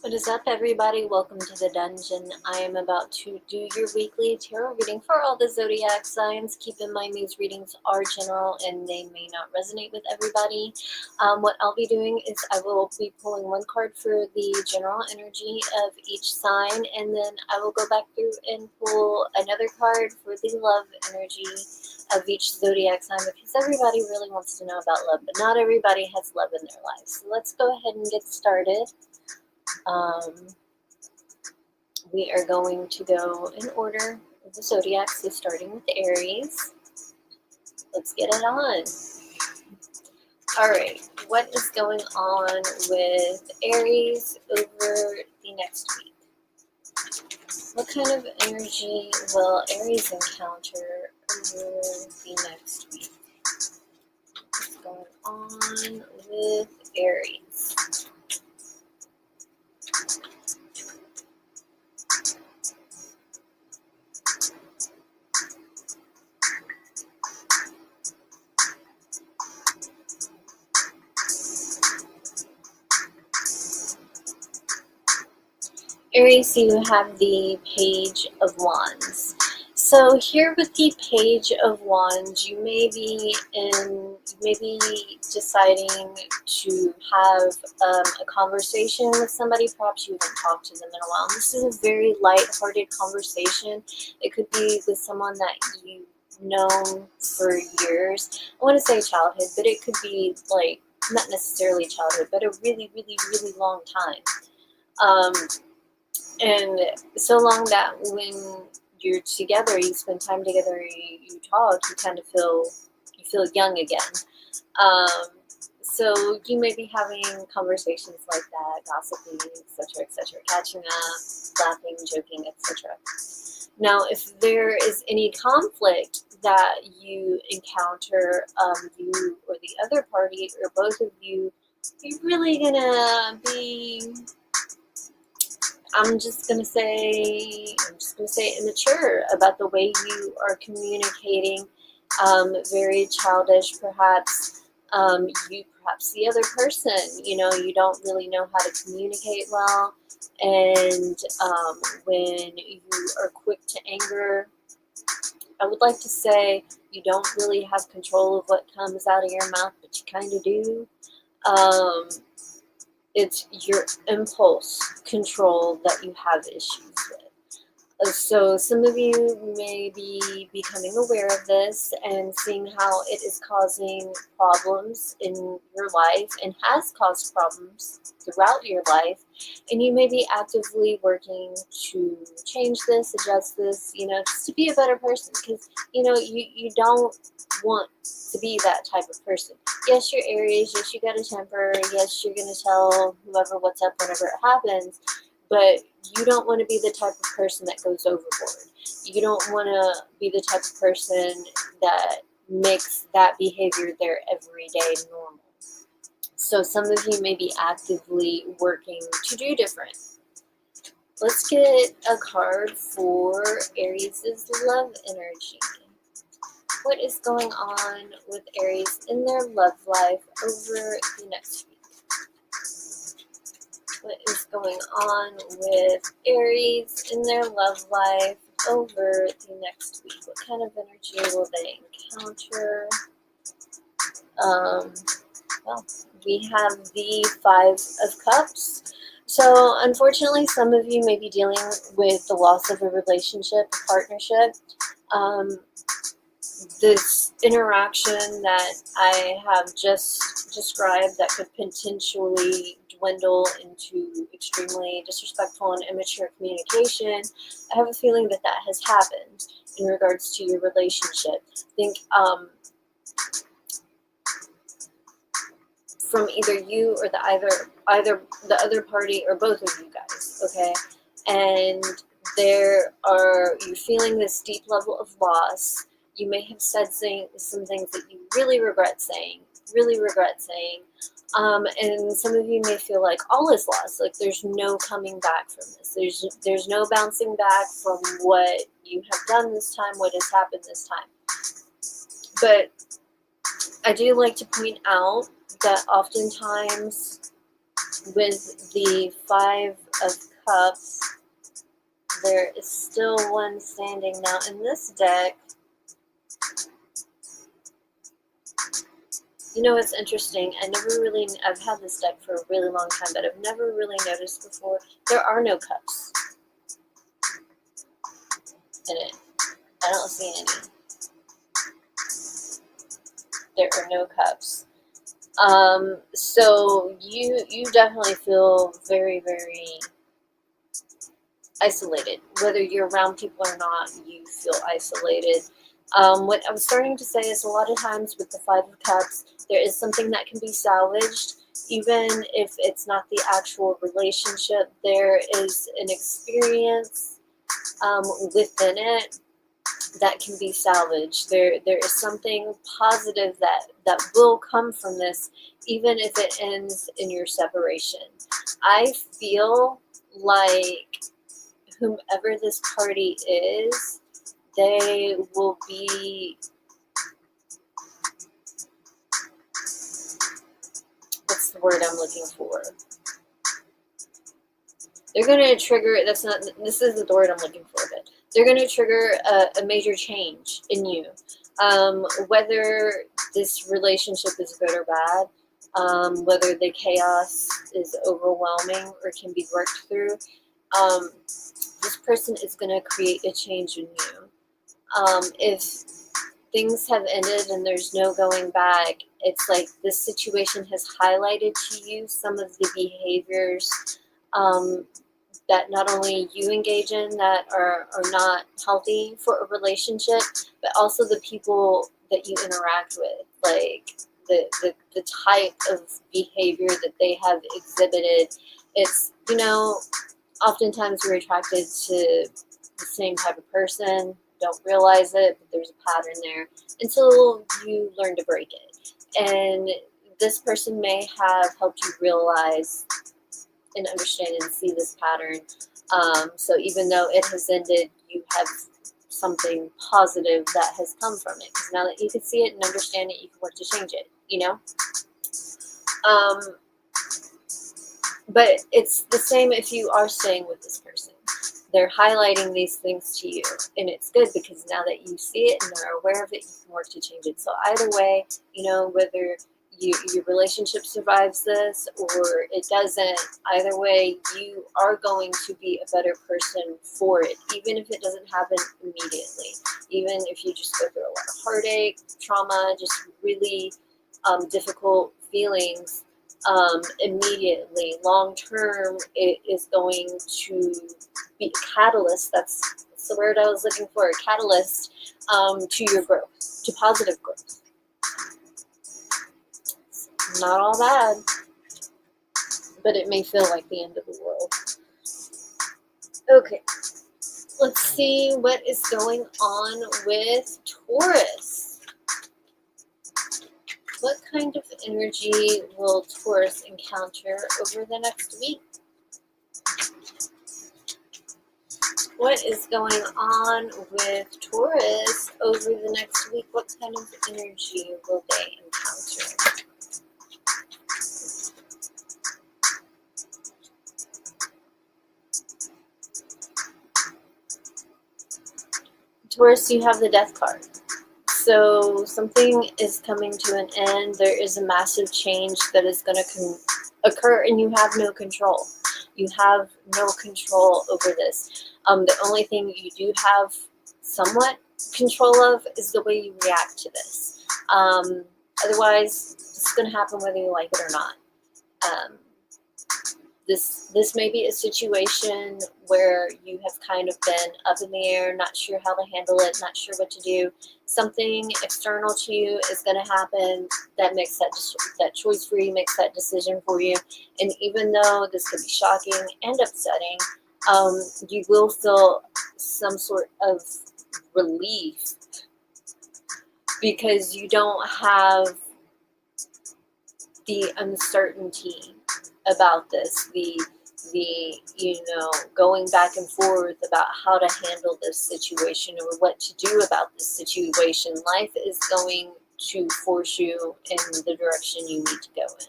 What is up, everybody? Welcome to the dungeon. I am about to do your weekly tarot reading for all the zodiac signs. Keep in mind these readings are general and they may not resonate with everybody. What I'll be doing is I will be pulling one card for the general energy of each sign, and then I will go back through and pull another card for the love energy of each zodiac sign, because everybody really wants to know about love, but not everybody has love in their lives. So let's go ahead and get started. We are going to go in order of the zodiac, so starting with Aries. Let's get it on. Alright, what is going on with Aries over the next week? What kind of energy will Aries encounter over the next week? What's going on with Aries? Aries, you have the Page of Wands. So here with the Page of Wands, you may be deciding to have a conversation with somebody. Perhaps you haven't talked to them in a while. And this is a very light-hearted conversation. It could be with someone that you've known for years. I want to say childhood, but it could be like not necessarily childhood, but a really, really, really long time. And so long that when you're together, you spend time together, you talk, you kind of feel young again. So you may be having conversations like that, gossiping, etc., catching up, laughing, joking, etc. Now, if there is any conflict that you encounter, you or the other party or both of you, you're really gonna be, I'm just gonna say immature about the way you are communicating. Very childish, perhaps. Perhaps the other person, you don't really know how to communicate well, and when you are quick to anger, I would like to say you don't really have control of what comes out of your mouth, but you kind of do. It's your impulse control that you have issues with. So some of you may be becoming aware of this and seeing how it is causing problems in your life and has caused problems throughout your life. And you may be actively working to change this, adjust this, just to be a better person. Because, you don't want to be that type of person. Yes, you're Aries. Yes, you got a temper. Yes, you're going to tell whoever what's up whenever it happens. But you don't want to be the type of person that goes overboard. You don't want to be the type of person that makes that behavior their everyday normal. So some of you may be actively working to do different. Let's get a card for Aries' love energy. What is going on with Aries in their love life over the next week? What is going on with Aries in their love life over the next week? What kind of energy will they encounter? Well, we have the Five of Cups. So unfortunately, some of you may be dealing with the loss of a relationship, a partnership. This interaction that I have just described that could potentially dwindle into extremely disrespectful and immature communication, I have a feeling that that has happened in regards to your relationship. I think from either you or either the other party or both of you guys, okay? And you're feeling this deep level of loss. You may have said some things that you really regret saying. And some of you may feel like all is lost, like there's no coming back from this. There's no bouncing back from what you have done this time, what has happened this time. But I do like to point out that oftentimes with the Five of Cups. There is still one standing. Now in this deck, you know, it's interesting. I've had this deck for a really long time, but I've never really noticed before. There are no cups in it. I don't see any. There are no cups. So you definitely feel very, very isolated. Whether you're around people or not, you feel isolated. What I'm starting to say is a lot of times with the Five of Cups, there is something that can be salvaged. Even if it's not the actual relationship, there is an experience within it that can be salvaged. There is something positive that will come from this, even if it ends in your separation. I feel like whomever this party is, they will be, what's the word I'm looking for? They're going to trigger, this isn't the word I'm looking for, but they're going to trigger a major change in you. Whether this relationship is good or bad, whether the chaos is overwhelming or can be worked through, this person is going to create a change in you. If things have ended and there's no going back, it's like this situation has highlighted to you some of the behaviors that not only you engage in that are not healthy for a relationship, but also the people that you interact with, like the type of behavior that they have exhibited. It's, you know, oftentimes we're attracted to the same type of person, don't realize it, but there's a pattern there until you learn to break it. And this person may have helped you realize and understand and see this pattern. So even though it has ended, you have something positive that has come from it. Because now that you can see it and understand it, you can work to change it, you know? But it's the same if you are staying with this person. They're highlighting these things to you, and it's good because now that you see it and are aware of it, you can work to change it. So either way, you know, whether your relationship survives this or it doesn't, either way, you are going to be a better person for it, even if it doesn't happen immediately. Even if you just go through a lot of heartache, trauma, just really difficult feelings, immediately, long term, it is going to be a catalyst. That's the word I was looking for, a catalyst to your growth, to positive growth. Not all bad, but it may feel like the end of the world. Okay, let's see what is going on with Taurus. What kind of energy will Taurus encounter over the next week? What is going on with Taurus over the next week? What kind of energy will they encounter? Taurus, you have the Death card. So something is coming to an end. There is a massive change that is going to occur, and you have no control. You have no control over this. The only thing you do have somewhat control of is the way you react to this. Otherwise, it's going to happen whether you like it or not. This may be a situation where you have kind of been up in the air, not sure how to handle it, not sure what to do. Something external to you is going to happen that makes that choice for you, makes that decision for you. And even though this could be shocking and upsetting, you will feel some sort of relief because you don't have the uncertainty about this, the going back and forth about how to handle this situation or what to do about this situation. Life is going to force you in the direction you need to go in.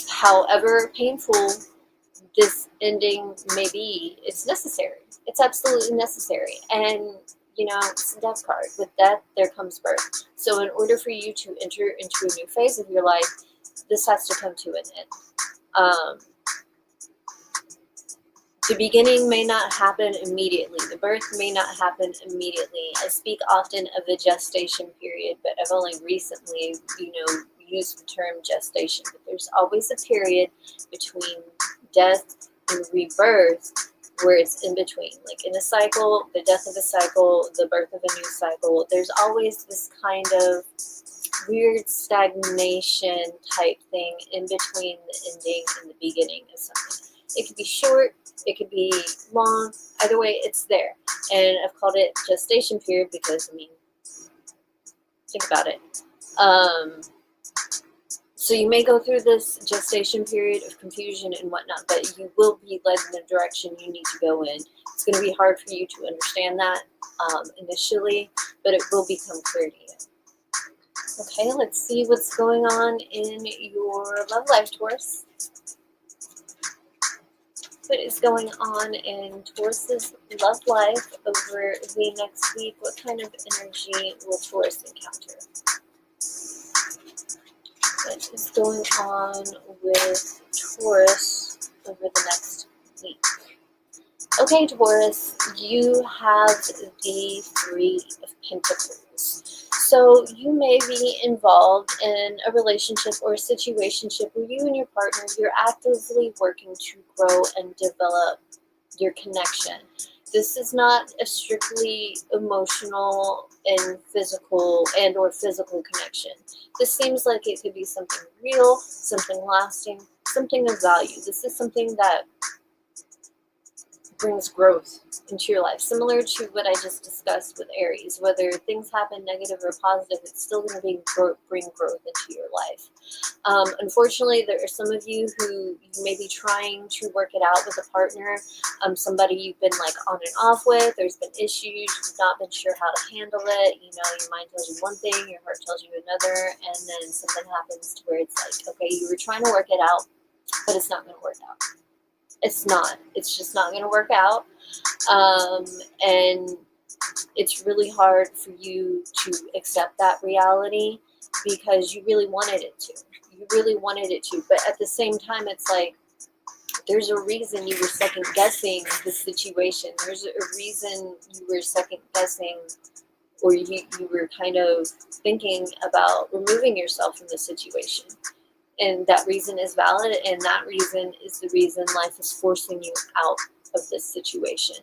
However painful this ending may be, it's necessary. It's absolutely necessary. And, you know, it's a death card. With death, there comes birth. So in order for you to enter into a new phase of your life, this has to come to an end. The beginning may not happen immediately. The birth may not happen immediately. I speak often of the gestation period, but I've only recently, used the term gestation. But there's always a period between death and rebirth where it's in between. Like in a cycle, the death of a cycle, the birth of a new cycle, there's always this kind of weird stagnation type thing in between the ending and the beginning of something. It could be short, it could be long, either way, it's there. And I've called it gestation period because, I mean, think about it. So you may go through this gestation period of confusion and whatnot, but you will be led in the direction you need to go in. It's going to be hard for you to understand that initially, but it will become clear to you. Okay, let's see what's going on in your love life, Taurus. What is going on in Taurus's love life over the next week? What kind of energy will Taurus encounter? What is going on with Taurus over the next week? Okay, Taurus, you have the Three of Pentacles. So you may be involved in a relationship or a situationship where you and your partner, you're actively working to grow and develop your connection. This is not a strictly emotional and physical connection. This seems like it could be something real, something lasting, something of value. This is something that brings growth into your life, similar to what I just discussed with Aries. Whether things happen negative or positive, it's still going to bring growth into your life. Unfortunately, there are some of you who you may be trying to work it out with a partner, somebody you've been like on and off with. There's been issues, you've not been sure how to handle it. You know, your mind tells you one thing, your heart tells you another, and then something happens to where it's like, okay, you were trying to work it out, but it's not going to work out. It's just not going to work out. And it's really hard for you to accept that reality because you really wanted it to. You really wanted it to. But at the same time, it's like, there's a reason you were second guessing the situation. There's a reason you were second guessing, or you were kind of thinking about removing yourself from the situation. And that reason is valid, and that reason is the reason life is forcing you out of this situation.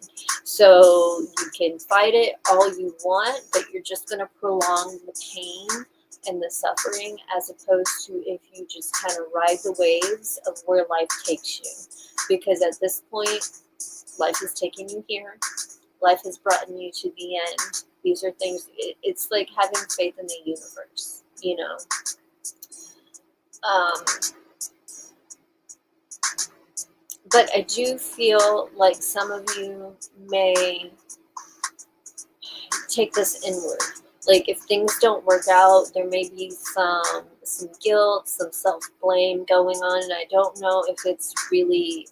So you can fight it all you want, but you're just going to prolong the pain and the suffering, as opposed to if you just kind of ride the waves of where life takes you. Because at this point, life is taking you here. Life has brought you to the end. These are things, it's like having faith in the universe, you know. But I do feel like some of you may take this inward. Like if things don't work out, there may be some guilt, some self-blame going on, and I don't know if it's really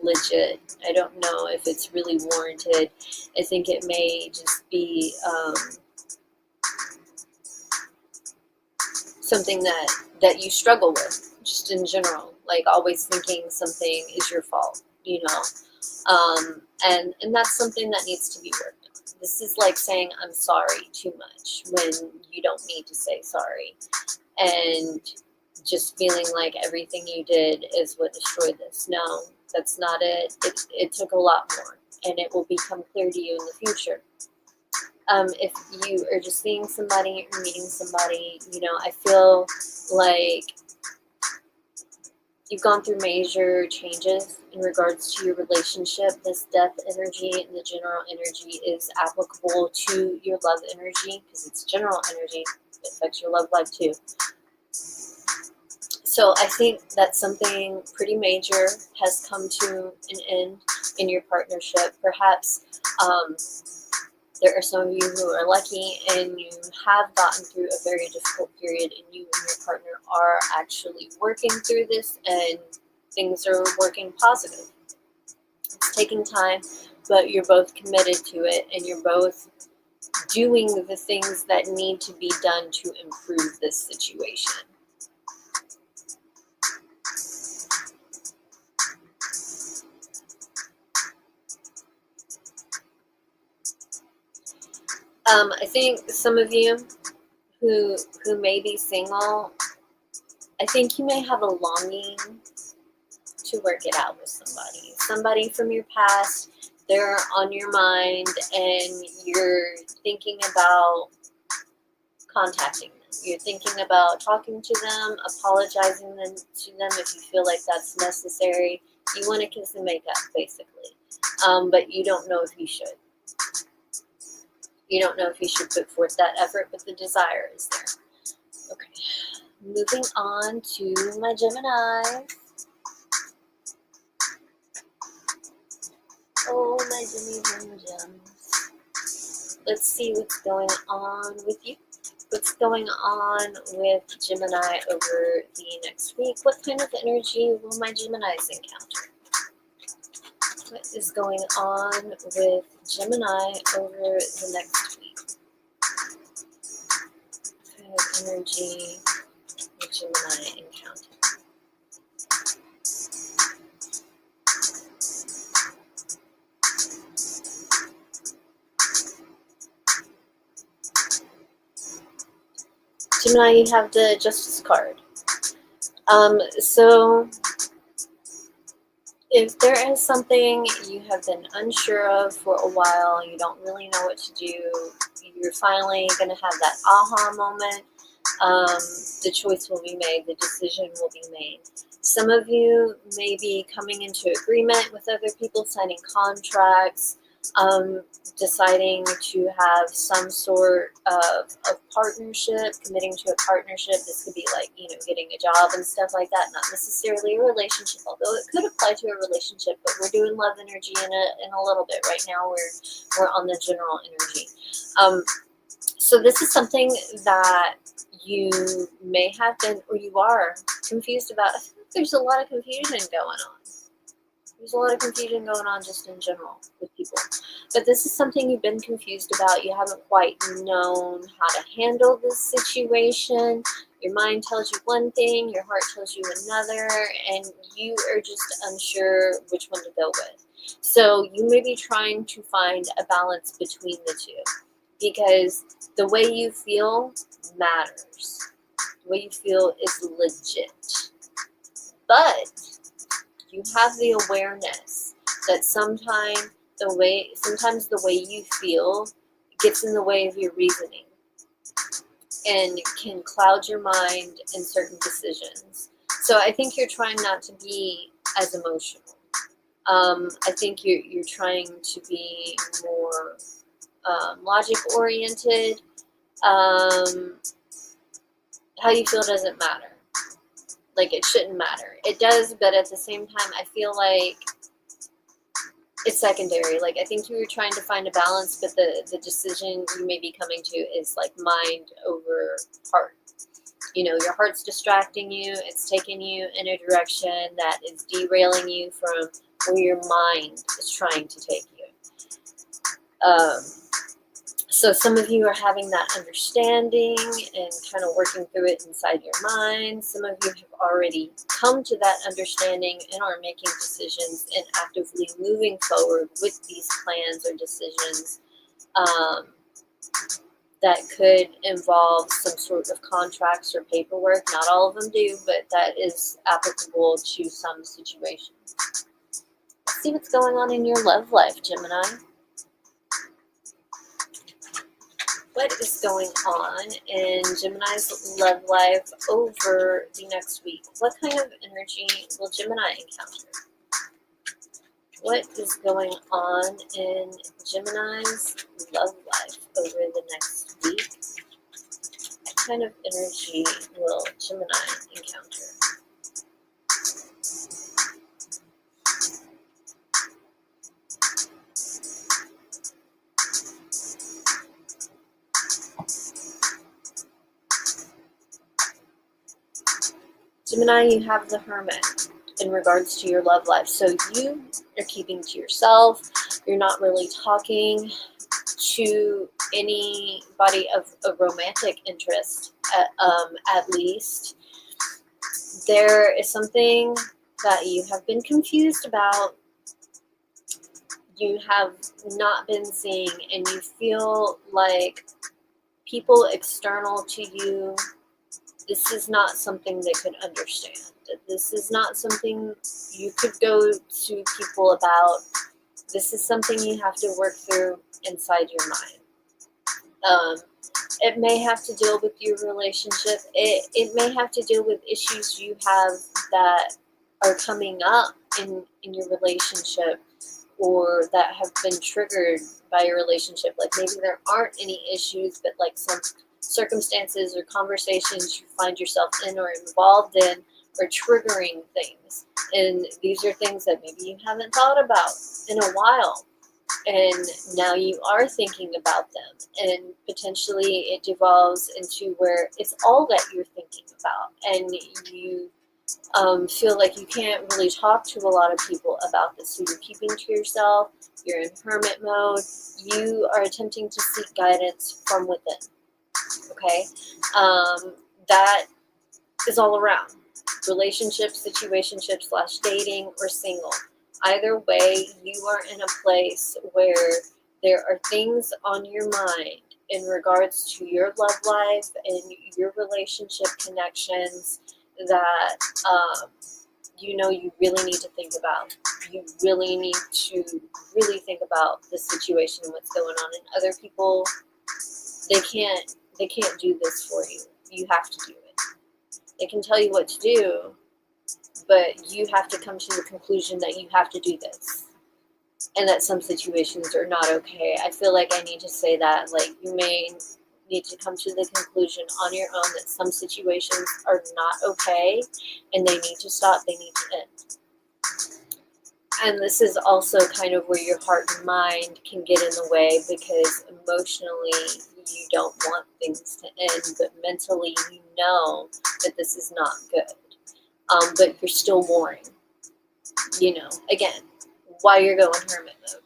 legit. I don't know if it's really warranted. I think it may just be something that you struggle with, just in general, like always thinking something is your fault, you know, and that's something that needs to be worked on. This is like saying I'm sorry too much when you don't need to say sorry, and just feeling like everything you did is what destroyed this. No, that's not it. It took a lot more, and it will become clear to you in the future. If you are just seeing somebody or meeting somebody, you know, I feel like you've gone through major changes in regards to your relationship. This death energy and the general energy is applicable to your love energy because it's general energy. It affects your love life too. So I think that something pretty major has come to an end in your partnership. Perhaps There are some of you who are lucky and you have gotten through a very difficult period, and you and your partner are actually working through this and things are working positive. It's taking time, but you're both committed to it and you're both doing the things that need to be done to improve this situation. I think some of you who may be single, I think you may have a longing to work it out with somebody. Somebody from your past, they're on your mind and you're thinking about contacting them. You're thinking about talking to them, apologizing to them if you feel like that's necessary. You want to kiss and make up, basically. But you don't know if you should. You don't know if you should put forth that effort, but the desire is there. Okay. Moving on to my Gemini. Oh, my gems. Let's see what's going on with you. What's going on with Gemini over the next week? What kind of energy will my Geminis encounter? What is going on with Gemini over the next week? What kind of energy will Gemini encounter? Gemini, you have the Justice card. So if there is something you have been unsure of for a while, you don't really know what to do, you're finally going to have that aha moment, the choice will be made, the decision will be made. Some of you may be coming into agreement with other people, signing contracts, deciding to have some sort of partnership, committing to a partnership. This could be like, getting a job and stuff like that, not necessarily a relationship, although it could apply to a relationship, but we're doing love energy in a little bit right now. We're on the general energy. So this is something that you may have been, or you are confused about. I think there's a lot of confusion going on. There's a lot of confusion going on just in general with people. But this is something you've been confused about. You haven't quite known how to handle this situation. Your mind tells you one thing, your heart tells you another, and you are just unsure which one to go with. So you may be trying to find a balance between the two, because the way you feel matters. The way you feel is legit. But you have the awareness that sometimes the way you feel gets in the way of your reasoning and can cloud your mind in certain decisions. So I think you're trying not to be as emotional. I think you're trying to be more logic oriented. How you feel doesn't matter. Like, it shouldn't matter. It does, but at the same time, I feel like it's secondary. Like, I think you were trying to find a balance, but the decision you may be coming to is like mind over heart. Your heart's distracting you. It's taking you in a direction that is derailing you from where your mind is trying to take you. So some of you are having that understanding and kind of working through it inside your mind. Some of you have already come to that understanding and are making decisions and actively moving forward with these plans or decisions that could involve some sort of contracts or paperwork. Not all of them do, but that is applicable to some situations. Let's see what's going on in your love life, Gemini. What is going on in Gemini's love life over the next week? What kind of energy will Gemini encounter? What is going on in Gemini's love life over the next week? What kind of energy will Gemini encounter? Gemini, you have the Hermit in regards to your love life. So you are keeping to yourself. You're not really talking to anybody of a romantic interest, at least. There is something that you have been confused about, you have not been seeing, and you feel like people external to you, this is not something they could understand. This is not something you could go to people about. This is something you have to work through inside your mind. It may have to deal with your relationship. It may have to deal with issues you have that are coming up in your relationship, or that have been triggered by your relationship. Like maybe there aren't any issues, but like some circumstances or conversations you find yourself in or involved in are triggering things. And these are things that maybe you haven't thought about in a while. And now you are thinking about them, and potentially it devolves into where it's all that you're thinking about, and you feel like you can't really talk to a lot of people about this. So you're keeping to yourself, you're in hermit mode, you are attempting to seek guidance from within. Okay? That is all around. Relationship, situationship / dating, or single. Either way, you are in a place where there are things on your mind in regards to your love life and your relationship connections that you really need to think about. You really need to really think about the situation and what's going on. And other people, they can't do this for you. You have to do it. They can tell you what to do, but you have to come to the conclusion that you have to do this, and that some situations are not okay. I feel like I need to say that. Like, you may need to come to the conclusion on your own that some situations are not okay, and they need to stop, they need to end. And this is also kind of where your heart and mind can get in the way, because emotionally you don't want things to end, but mentally you know that this is not good. But you're still warring, again, why you're going hermit mode.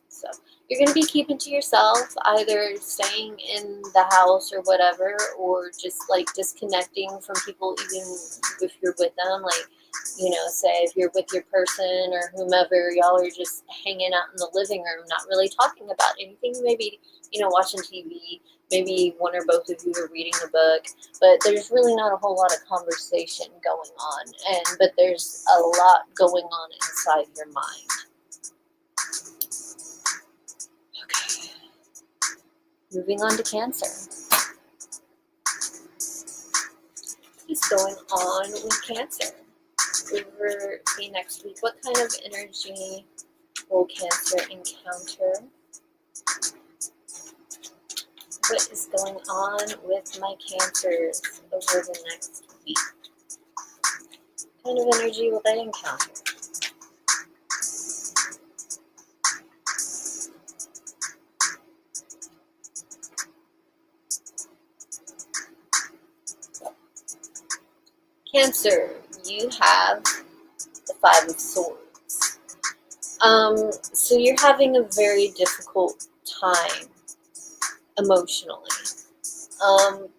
So you're going to be keeping to yourself, either staying in the house or whatever, or just like disconnecting from people, even if you're with them. Like, say if you're with your person or whomever, y'all are just hanging out in the living room, not really talking about anything, maybe, watching TV, maybe one or both of you are reading a book, but there's really not a whole lot of conversation going on, but there's a lot going on inside your mind. Okay. Moving on to Cancer. What's going on with Cancer over the next week? What kind of energy will Cancer encounter? What is going on with my Cancers over the next week? What kind of energy will they encounter? Cancer, you have the Five of Swords. So you're having a very difficult time emotionally.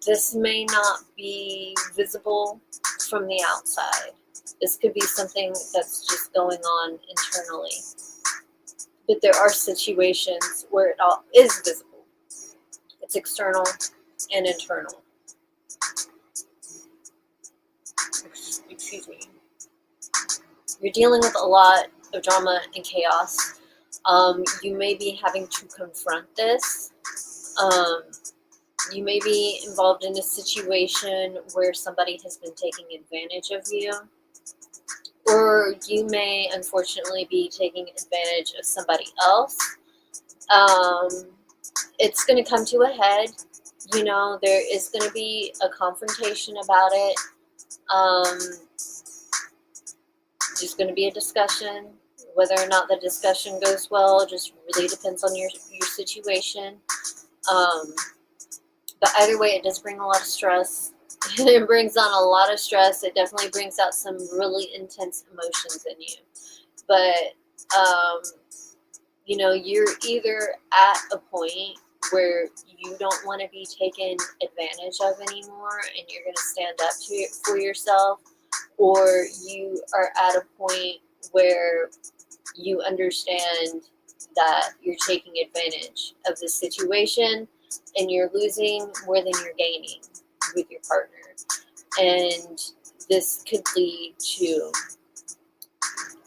This may not be visible from the outside. This could be something that's just going on internally. But there are situations where it all is visible. It's external and internal. Excuse me. You're dealing with a lot of drama and chaos. You may be having to confront this. You may be involved in a situation where somebody has been taking advantage of you, or you may unfortunately be taking advantage of somebody else. It's going to come to a head. There is going to be a confrontation about it. There's going to be a discussion. Whether or not the discussion goes well just really depends on your situation. But either way, it does bring a lot of stress. It brings on a lot of stress. It definitely brings out some really intense emotions in you. But, you know, you're either at a point where you don't want to be taken advantage of anymore and you're going to stand up for yourself, or you are at a point where you understand that you're taking advantage of the situation and you're losing more than you're gaining with your partner. And this could lead to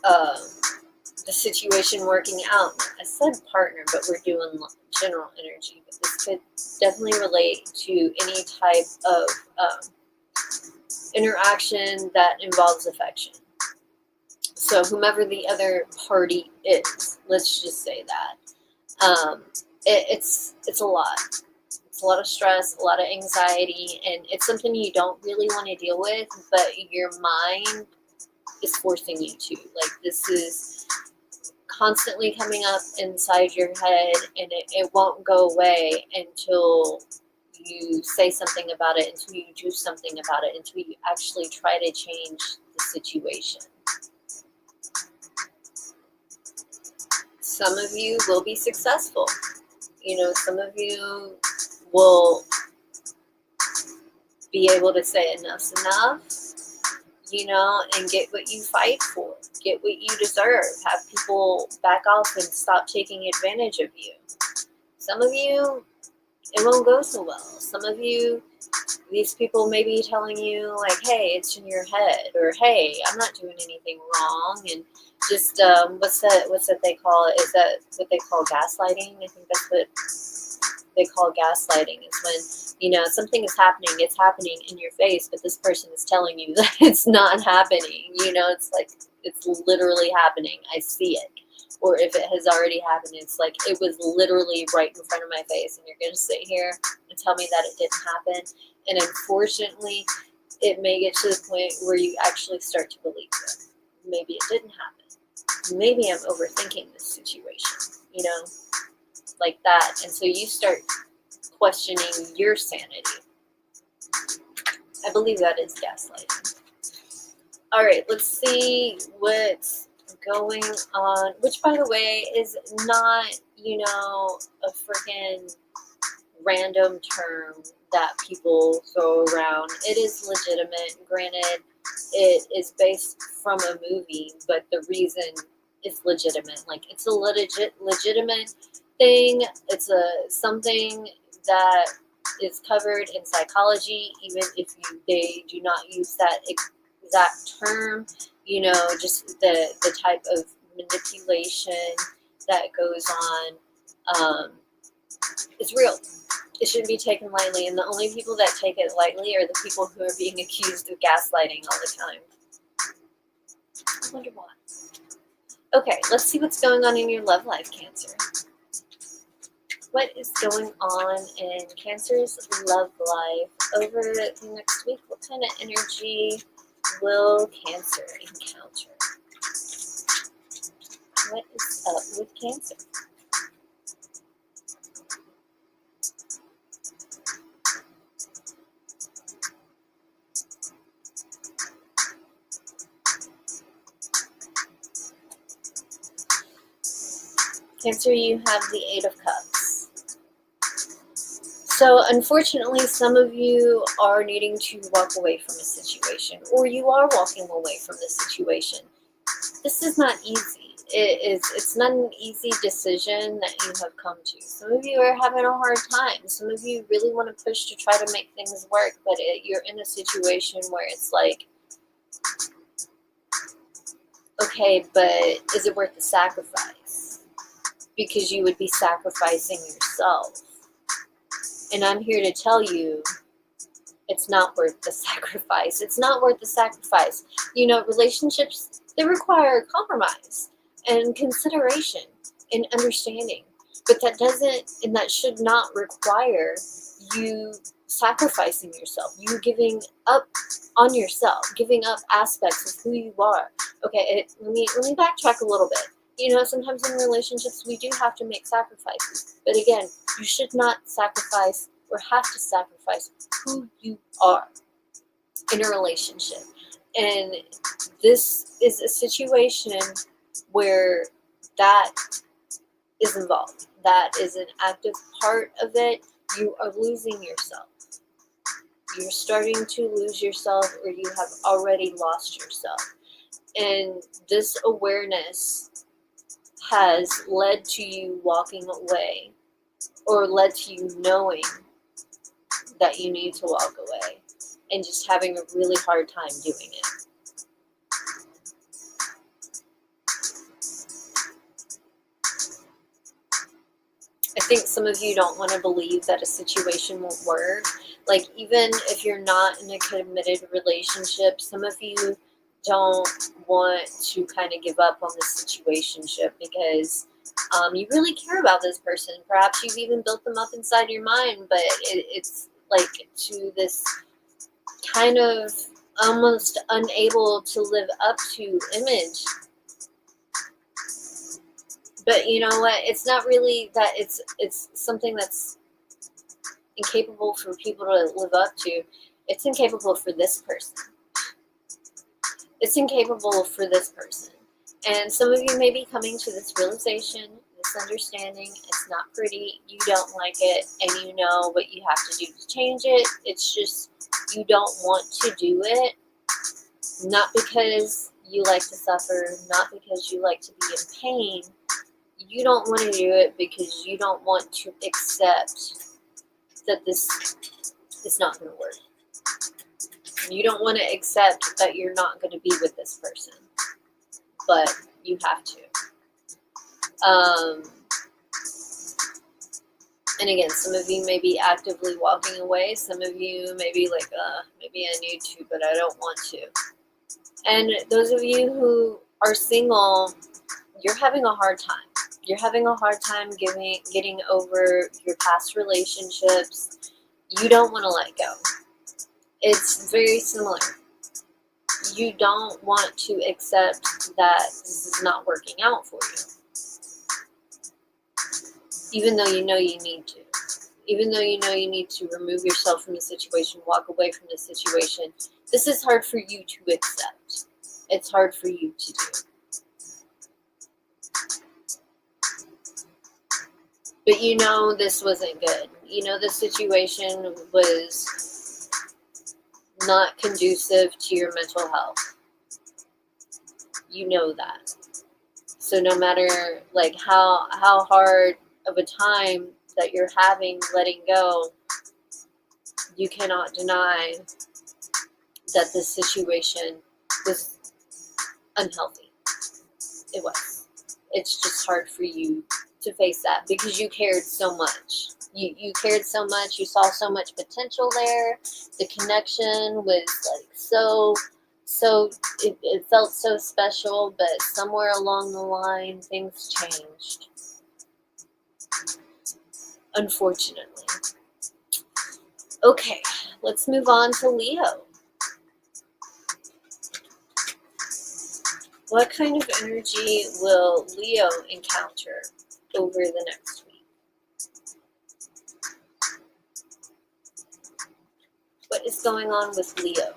the situation working out. I said partner, but we're doing general energy. But this could definitely relate to any type of interaction that involves affection. So whomever the other party is, let's just say that. It's a lot. It's a lot of stress, a lot of anxiety, and it's something you don't really want to deal with, but your mind is forcing you to. Like, this is constantly coming up inside your head, and it won't go away until you say something about it, until you do something about it, until you actually try to change the situation. Some of you will be successful. You know, some of you will be able to say enough's enough, you know, and get what you fight for, get what you deserve, have people back off and stop taking advantage of you. Some of you, it won't go so well. Some of you, these people may be telling you, like, hey, it's in your head, or hey, I'm not doing anything wrong, and just what's that they call it? Is that what they call gaslighting? I think that's what they call gaslighting, is when, you know, something is happening, it's happening in your face, but this person is telling you that it's not happening. You know, it's like, it's literally happening, I see it. Or if it has already happened, it's like, it was literally right in front of my face, and you're going to sit here and tell me that it didn't happen. And unfortunately, it may get to the point where you actually start to believe it. Maybe it didn't happen. Maybe I'm overthinking this situation, you know, like that. And so you start questioning your sanity. I believe that is gaslighting. All right, let's see what's going on, which, by the way, is not, you know, a freaking random term that people throw around. It is legitimate. Granted, it is based from a movie, but the reason is legitimate. Like, it's a legitimate thing. It's something that is covered in psychology, even if they do not use that exact term. You know, just the type of manipulation that goes on. It's real. It shouldn't be taken lightly, and the only people that take it lightly are the people who are being accused of gaslighting all the time. I wonder why. Okay, let's see what's going on in your love life, Cancer. What is going on in Cancer's love life over the next week? What kind of energy will Cancer encounter? What is up with Cancer? Cancer, you have the Eight of Cups. So unfortunately, some of you are needing to walk away from a situation, or you are walking away from the situation. This is not easy. It's not an easy decision that you have come to. Some of you are having a hard time. Some of you really want to push to try to make things work, but you're in a situation where it's like, okay, but is it worth the sacrifice? Because you would be sacrificing yourself. And I'm here to tell you, it's not worth the sacrifice. It's not worth the sacrifice. You know, relationships, they require compromise and consideration and understanding. But that doesn't, and that should not require you sacrificing yourself, you giving up on yourself, giving up aspects of who you are. Okay, let me backtrack a little bit. You know, sometimes in relationships, we do have to make sacrifices. But again, you should not sacrifice or have to sacrifice who you are. in a relationship. And this is a situation where that is involved. That is an active part of it. You are losing yourself. You're starting to lose yourself, or you have already lost yourself. And this awareness has led to you walking away, or led to you knowing that you need to walk away, and just having a really hard time doing it. I think some of you don't want to believe that a situation won't work. Like, even if you're not in a committed relationship, some of you don't want to kind of give up on this situationship because you really care about this person. Perhaps you've even built them up inside your mind, but it's like to this kind of almost unable to live up to image. But you know what? It's not really that. It's something that's incapable for people to live up to. It's incapable for this person. It's incapable for this person. And some of you may be coming to this realization, this understanding. It's not pretty. You don't like it, and you know what you have to do to change it. It's just you don't want to do it. Not because you like to suffer, not because you like to be in pain. You don't want to do it because you don't want to accept that this is not going to work. You don't want to accept that you're not going to be with this person, but you have to. And again, some of you may be actively walking away. Some of you may be like, maybe I need to, but I don't want to. And those of you who are single, you're having a hard time. You're having a hard time getting over your past relationships. You don't want to let go. It's very similar. You don't want to accept that this is not working out for you. Even though you know you need to. Even though you know you need to remove yourself from the situation, walk away from the situation. This is hard for you to accept. It's hard for you to do. But you know this wasn't good. You know this situation was not conducive to your mental health. You know that. So no matter like how hard of a time that you're having letting go, you cannot deny that this situation was unhealthy. It was. It's just hard for you to face that because you cared so much. You cared so much. You saw so much potential there. The connection was like so it felt so special, but somewhere along the line things changed. Unfortunately. Okay, let's move on to Leo. What kind of energy will Leo encounter over the next week? What is going on with Leo?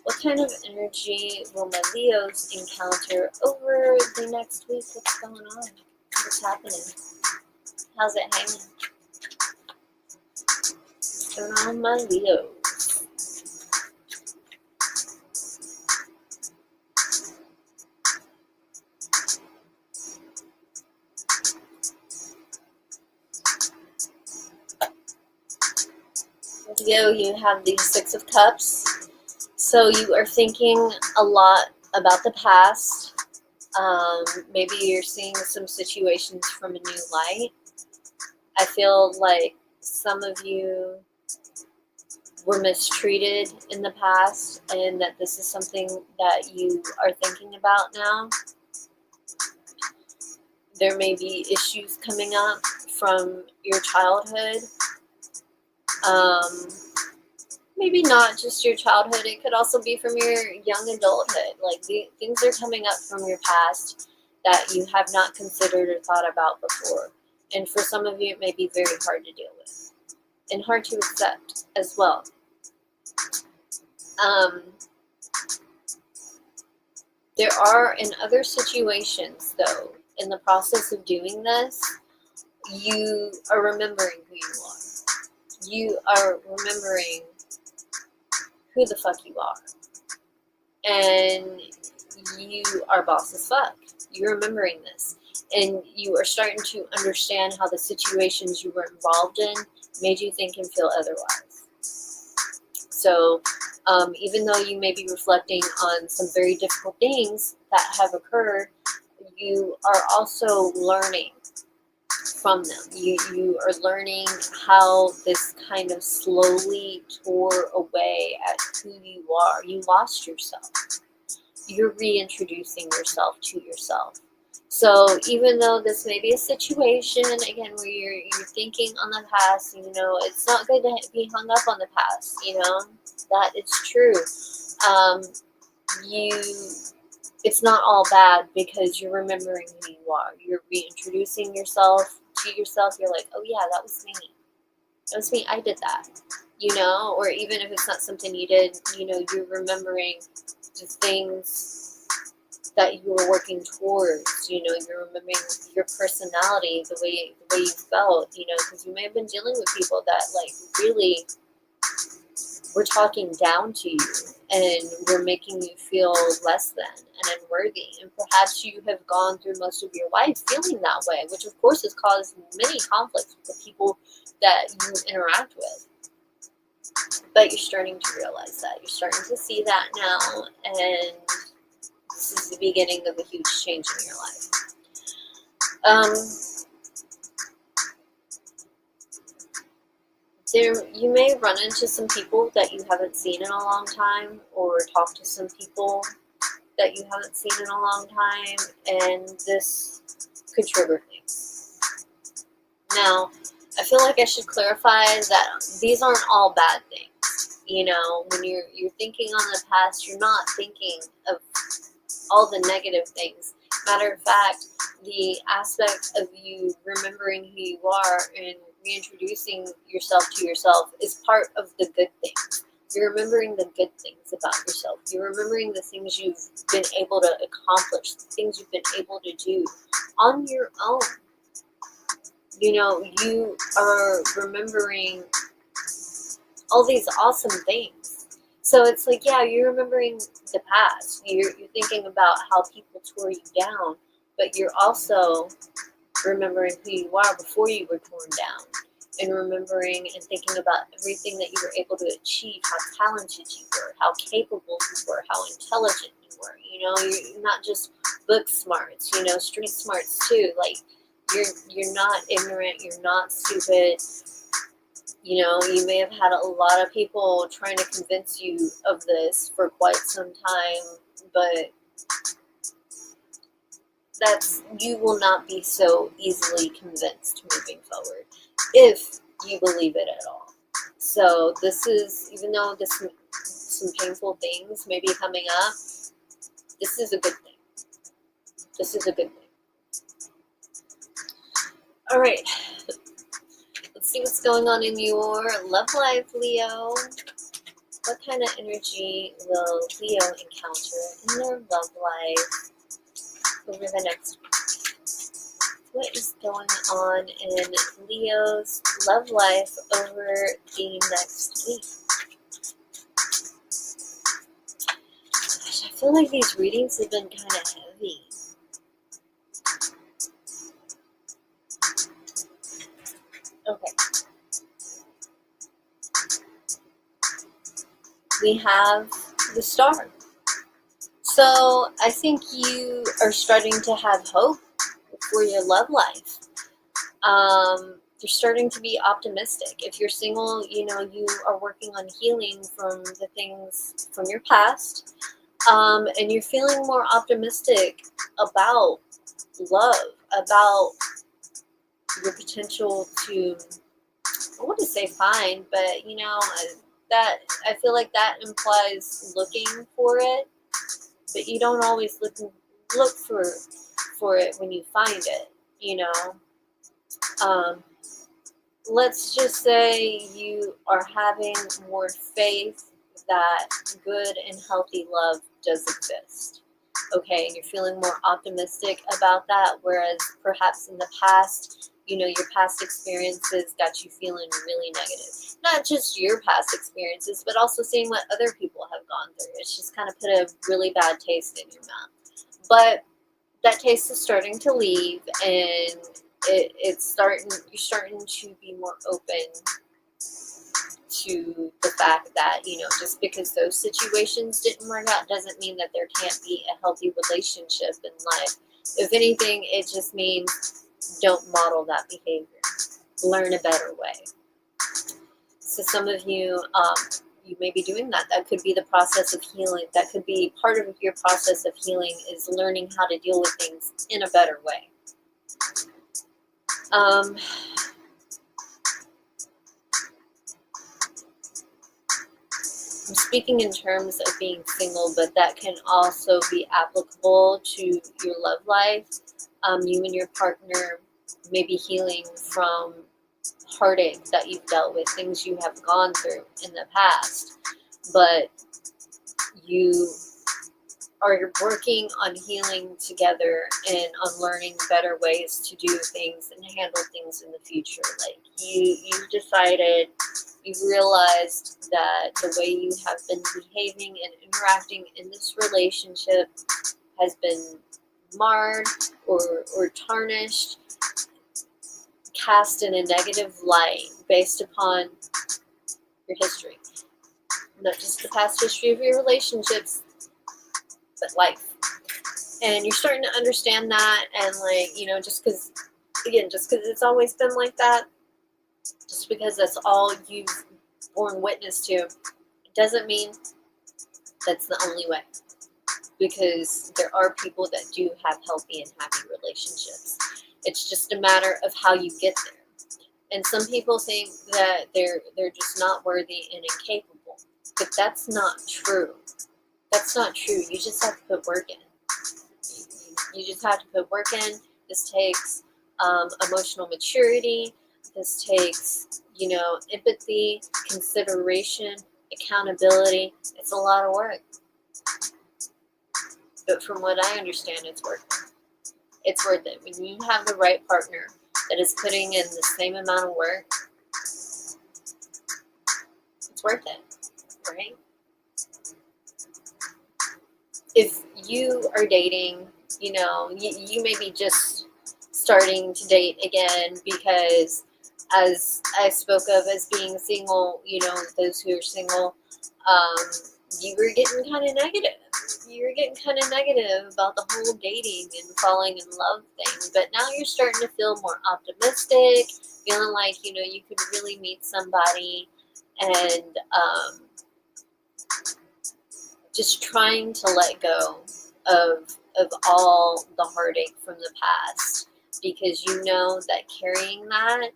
What kind of energy will my Leos encounter over the next week? What's going on? What's happening? How's it hanging? What's going on with my Leos? Leo, you have the Six of Cups. So you are thinking a lot about the past. Maybe you're seeing some situations from a new light. I feel like some of you were mistreated in the past, and that this is something that you are thinking about now. There may be issues coming up from your childhood. Maybe not just your childhood, it could also be from your young adulthood. Like things are coming up from your past that you have not considered or thought about before. And for some of you, it may be very hard to deal with and hard to accept as well. There are, in other situations, though, in the process of doing this, you are remembering who you are. You are remembering who the fuck you are. And you are boss as fuck. You're remembering this. And you are starting to understand how the situations you were involved in made you think and feel otherwise. So, even though you may be reflecting on some very difficult things that have occurred, you are also learning from them. You are learning how this kind of slowly tore away at who you are. You lost yourself. You're reintroducing yourself to yourself. So even though this may be a situation, again, where you're thinking on the past, you know, it's not good to be hung up on the past, you know, that it's true. It's not all bad because you're remembering who you are. You're reintroducing yourself to yourself. You're like, oh yeah, that was me. That was me. I did that. You know, or even if it's not something you did, you know, you're remembering the things that you were working towards. You know, you're remembering your personality, the way you felt. You know, because you may have been dealing with people that like really were talking down to you and were making you feel less than and unworthy. And perhaps you have gone through most of your life feeling that way, which of course has caused many conflicts with the people that you interact with. But you're starting to realize that. You're starting to see that now, and this is the beginning of a huge change in your life. You may run into some people that you haven't seen in a long time, or talk to some people that you haven't seen in a long time, and this could trigger things. Now, I feel like I should clarify that these aren't all bad things. You know, when you're thinking on the past, you're not thinking of all the negative things. Matter of fact, the aspect of you remembering who you are and reintroducing yourself to yourself is part of the good things. You're remembering the good things about yourself. You're remembering the things you've been able to accomplish, the things you've been able to do on your own. You know, you are remembering all these awesome things. So it's like, yeah, you're remembering the past. You're thinking about how people tore you down, but you're also remembering who you are before you were torn down, and remembering and thinking about everything that you were able to achieve, how talented you were, how capable you were, how intelligent you were. You know, you're not just book smarts, you know, street smarts too. Like, you're not ignorant, you're not stupid. You know, you may have had a lot of people trying to convince you of this for quite some time, but you will not be so easily convinced moving forward if you believe it at all. So this is, even though some painful things may be coming up, this is a good thing. This is a good thing. All right. Let's see what's going on in your love life, Leo. What kind of energy will Leo encounter in their love life over the next week? What is going on in Leo's love life over the next week? Gosh, I feel like these readings have been kind of heavy. Okay. We have the Star. So I think you are starting to have hope for your love life. You're starting to be optimistic. If you're single, you know, you are working on healing from the things from your past, and you're feeling more optimistic about love, about your potential to, I want to say find, but you know, that I feel like that implies looking for it, but you don't always look for it when you find it, you know. Let's just say you are having more faith that good and healthy love does exist. Okay, and you're feeling more optimistic about that, whereas perhaps in the past, you know, your past experiences got you feeling really negative. Not just your past experiences, but also seeing what other people have gone through. It's just kind of put a really bad taste in your mouth. But that taste is starting to leave, and you're starting to be more open to the fact that, you know, just because those situations didn't work out doesn't mean that there can't be a healthy relationship in life. If anything, it just means don't model that behavior. Learn a better way. So some of you, you may be doing that. That could be the process of healing. That could be part of your process of healing, is learning how to deal with things in a better way. I'm speaking in terms of being single, but that can also be applicable to your love life. You and your partner may be healing from heartache that you've dealt with, things you have gone through in the past, but you are working on healing together and on learning better ways to do things and handle things in the future. Like you've decided, you've realized that the way you have been behaving and interacting in this relationship has been marred or tarnished, cast in a negative light based upon your history. Not just the past history of your relationships, but life. And you're starting to understand that, and like, you know, just because it's always been like that, just because that's all you've borne witness to, doesn't mean that's the only way. Because there are people that do have healthy and happy relationships. It's just a matter of how you get there. And some people think that they're just not worthy and incapable. But that's not true. That's not true. You just have to put work in. You just have to put work in. This takes emotional maturity. This takes, you know, empathy, consideration, accountability. It's a lot of work. But from what I understand, it's worth it. It's worth it. When you have the right partner that is putting in the same amount of work, it's worth it, right? If you are dating, you know, you may be just starting to date again because, as I spoke of as being single, you know, those who are single, you were getting kind of negative. You were getting kind of negative about the whole dating and falling in love thing. But now you're starting to feel more optimistic, feeling like, you know, you could really meet somebody, and just trying to let go of all the heartache from the past, because you know that carrying that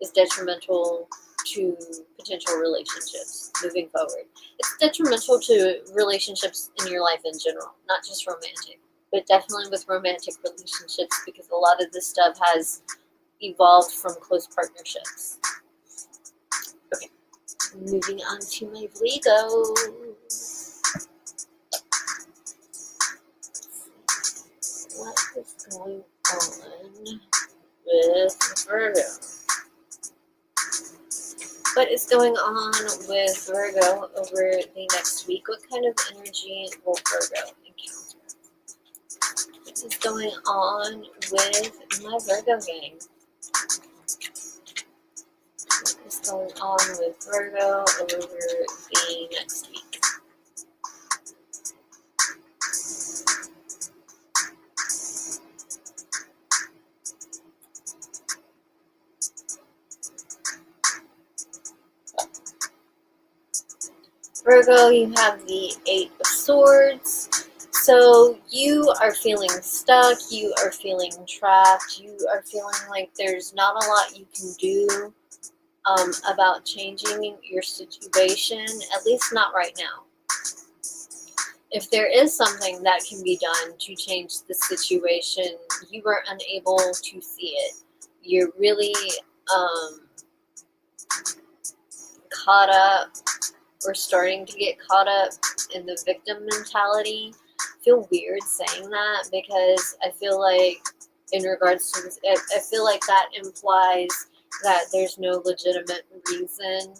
is detrimental to potential relationships moving forward. It's detrimental to relationships in your life in general, not just romantic, but definitely with romantic relationships, because a lot of this stuff has evolved from close partnerships. Okay, moving on to my Virgo. What is going on with Virgo? What is going on with Virgo over the next week? What kind of energy will Virgo encounter? What is going on with my Virgo gang? What is going on with Virgo over the next week? Virgo, you have the Eight of Swords. So you are feeling stuck, you are feeling trapped, you are feeling like there's not a lot you can do about changing your situation, at least not right now. If there is something that can be done to change the situation, you are unable to see it. You're really caught up or starting to get caught up in the victim mentality. I feel weird saying that because I feel like in regards to this, I feel like that implies that there's no legitimate reason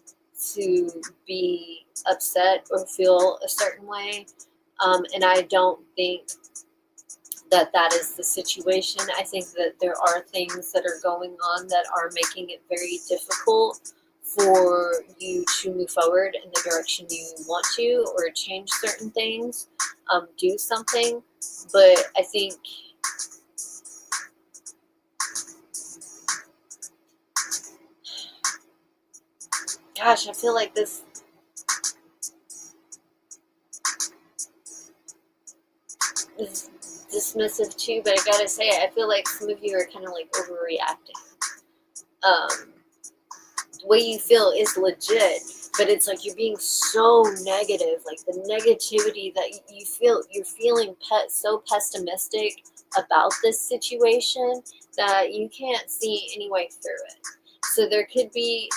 to be upset or feel a certain way. And I don't think that that is the situation. I think that there are things that are going on that are making it very difficult for you to move forward in the direction you want to, or change certain things, do something. But I think gosh, I feel like this is dismissive too, but I gotta say, I feel like some of you are kind of like overreacting. The way you feel is legit, but it's like you're being so negative, like the negativity that you feel, you're feeling so pessimistic about this situation that you can't see any way through it. So there could be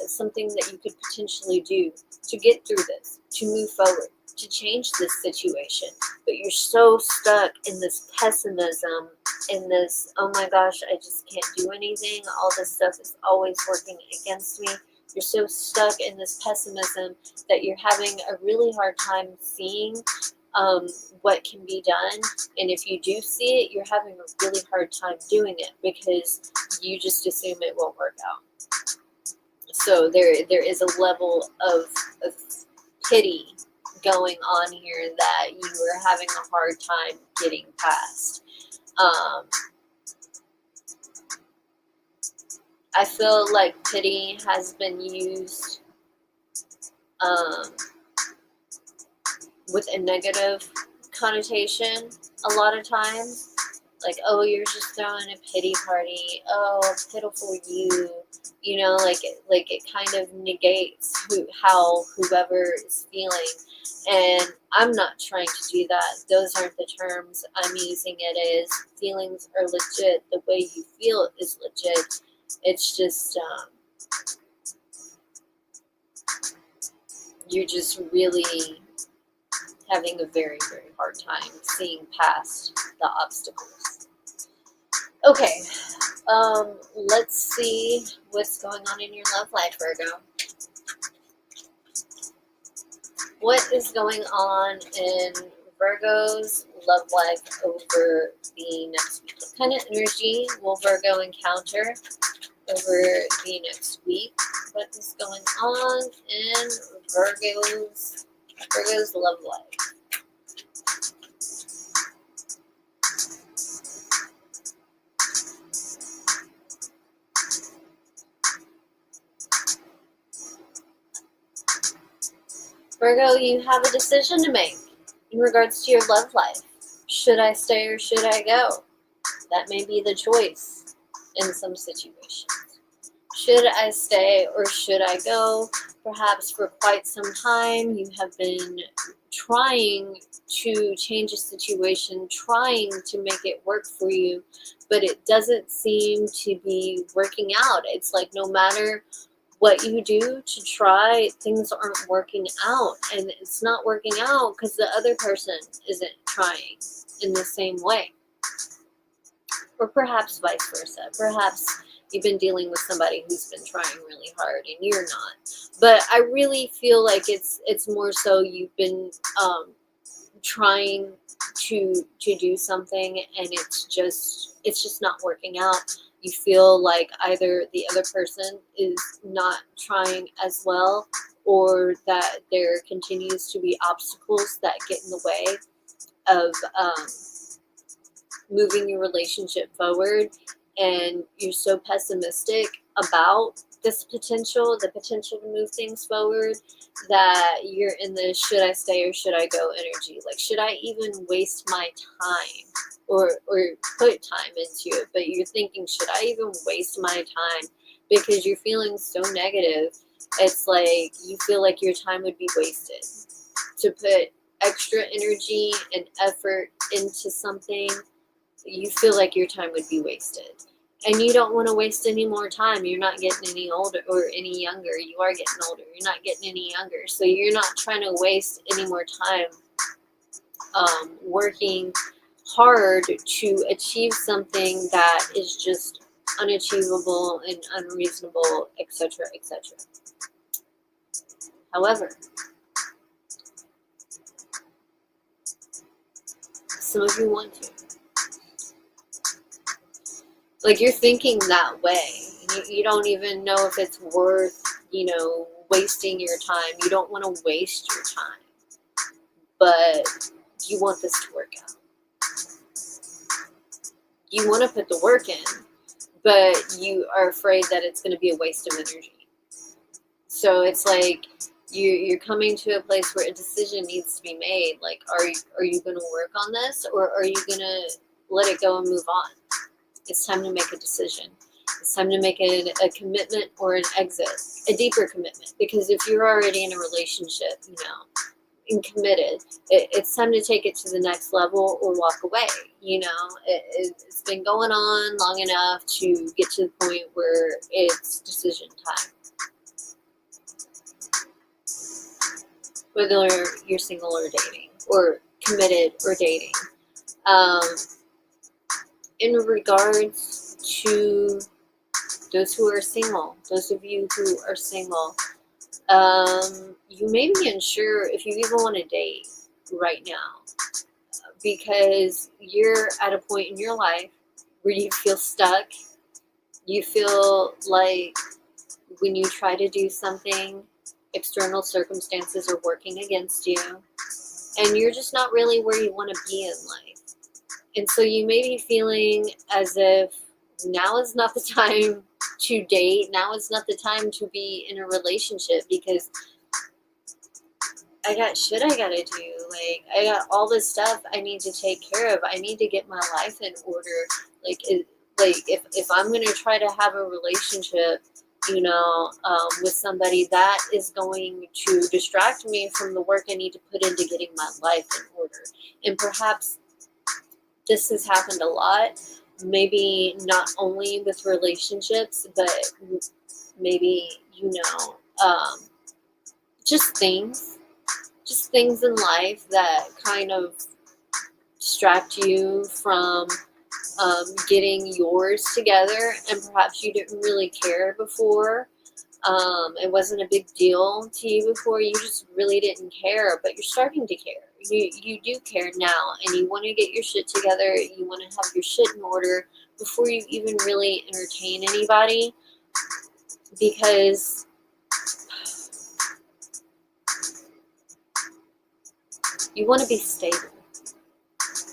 something that you could potentially do to get through this, to move forward, to change this situation, but you're so stuck in this pessimism, in this, oh my gosh, I just can't do anything, all this stuff is always working against me. You're so stuck in this pessimism that you're having a really hard time seeing what can be done. And if you do see it, you're having a really hard time doing it because you just assume it won't work out. So there is a level of pity going on here that you are having a hard time getting past. I feel like pity has been used with a negative connotation a lot of times. Like, oh, you're just throwing a pity party. Oh, pitiful you. You know, like it kind of negates how whoever is feeling. And I'm not trying to do that. Those aren't the terms I'm using it as. Feelings are legit. The way you feel is legit. It's just, you're just really having a very, very hard time seeing past the obstacles. Okay, let's see what's going on in your love life, Virgo. What is going on in Virgo's love life over the next week? What kind of energy will Virgo encounter over the next week? What is going on in Virgo's love life? Virgo, you have a decision to make in regards to your love life. Should I stay or should I go? That may be the choice in some situations. Should I stay or should I go? Perhaps for quite some time you have been trying to change a situation, trying to make it work for you, but it doesn't seem to be working out. It's like no matter what you do to try, things aren't working out. And it's not working out because the other person isn't trying in the same way. Or perhaps vice versa. Perhaps you've been dealing with somebody who's been trying really hard and you're not. But I really feel like it's more so you've been trying to do something and it's just not working out. You feel like either the other person is not trying as well, or that there continues to be obstacles that get in the way of moving your relationship forward, and you're so pessimistic about this potential, the potential to move things forward, that you're in the should I stay or should I go energy. Like, should I even waste my time or put time into it? But you're thinking, should I even waste my time? Because you're feeling so negative. It's like you feel like your time would be wasted to put extra energy and effort into something. You feel like your time would be wasted. And you don't want to waste any more time. You're not getting any older or any younger. You are getting older. You're not getting any younger. So you're not trying to waste any more time working hard to achieve something that is just unachievable and unreasonable, etc., etc. However, some of you want to. Like, you're thinking that way. You don't even know if it's worth, wasting your time. You don't want to waste your time. But you want this to work out. You want to put the work in, but you are afraid that it's going to be a waste of energy. So it's like you're coming to a place where a decision needs to be made. Like, are you going to work on this, or are you going to let it go and move on? It's time to make a decision. It's time to make a commitment or an exit, a deeper commitment. Because if you're already in a relationship, and committed, it's time to take it to the next level or walk away. It's been going on long enough to get to the point where it's decision time. Whether you're single or dating, or committed or dating. In regards to those who are single, those of you who are single, you may be unsure if you even want to date right now, because you're at a point in your life where you feel stuck. You feel like when you try to do something, external circumstances are working against you, and you're just not really where you want to be in life. And so you may be feeling as if now is not the time to date. Now is not the time to be in a relationship, because I got shit I gotta do. Like, I got all this stuff I need to take care of. I need to get my life in order. If I'm gonna try to have a relationship, with somebody, that is going to distract me from the work I need to put into getting my life in order. And perhaps this has happened a lot. Maybe not only with relationships, but maybe, just things in life that kind of distract you from getting yours together. And perhaps you didn't really care before. It wasn't a big deal to you before. You just really didn't care, but you're starting to care. You do care now, and you want to get your shit together. You want to have your shit in order before you even really entertain anybody, because you want to be stable.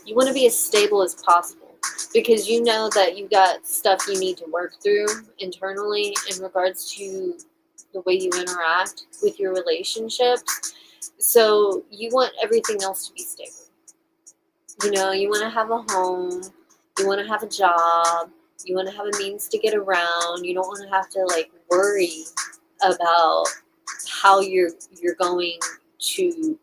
You want to be as stable as possible, because you know that you got stuff you need to work through internally in regards to the way you interact with your relationships. So you want everything else to be stable. You want to have a home. You want to have a job. You want to have a means to get around. You don't want to have to worry about how you're going to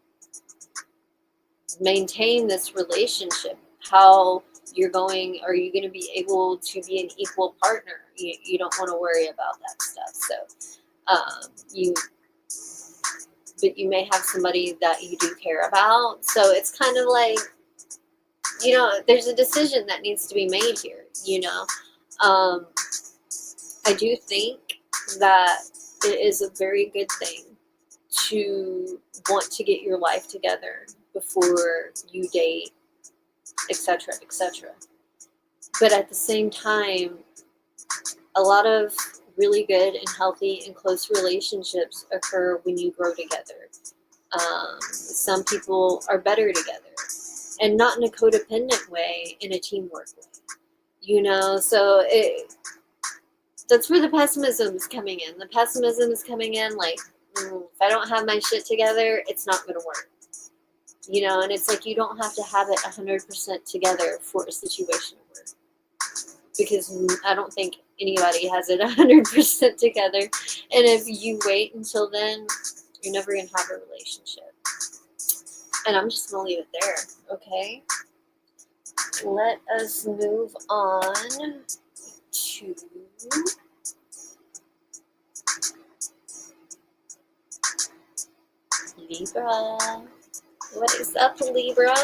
maintain this relationship. How are you going to be able to be an equal partner? You don't want to worry about that stuff. So but you may have somebody that you do care about. So it's kind of like, there's a decision that needs to be made here. I do think that it is a very good thing to want to get your life together before you date, etc., etc. But at the same time, a lot of really good and healthy and close relationships occur when you grow together. Some people are better together, and not in a codependent way, in a teamwork way. So that's where the pessimism is coming in. The pessimism is coming in like, if I don't have my shit together, it's not going to work. And it's like, you don't have to have it 100% together for a situation to work. Because I don't think anybody has it 100% together. And if you wait until then, you're never going to have a relationship. And I'm just going to leave it there, okay? Let us move on to Libra. What is up, Libra?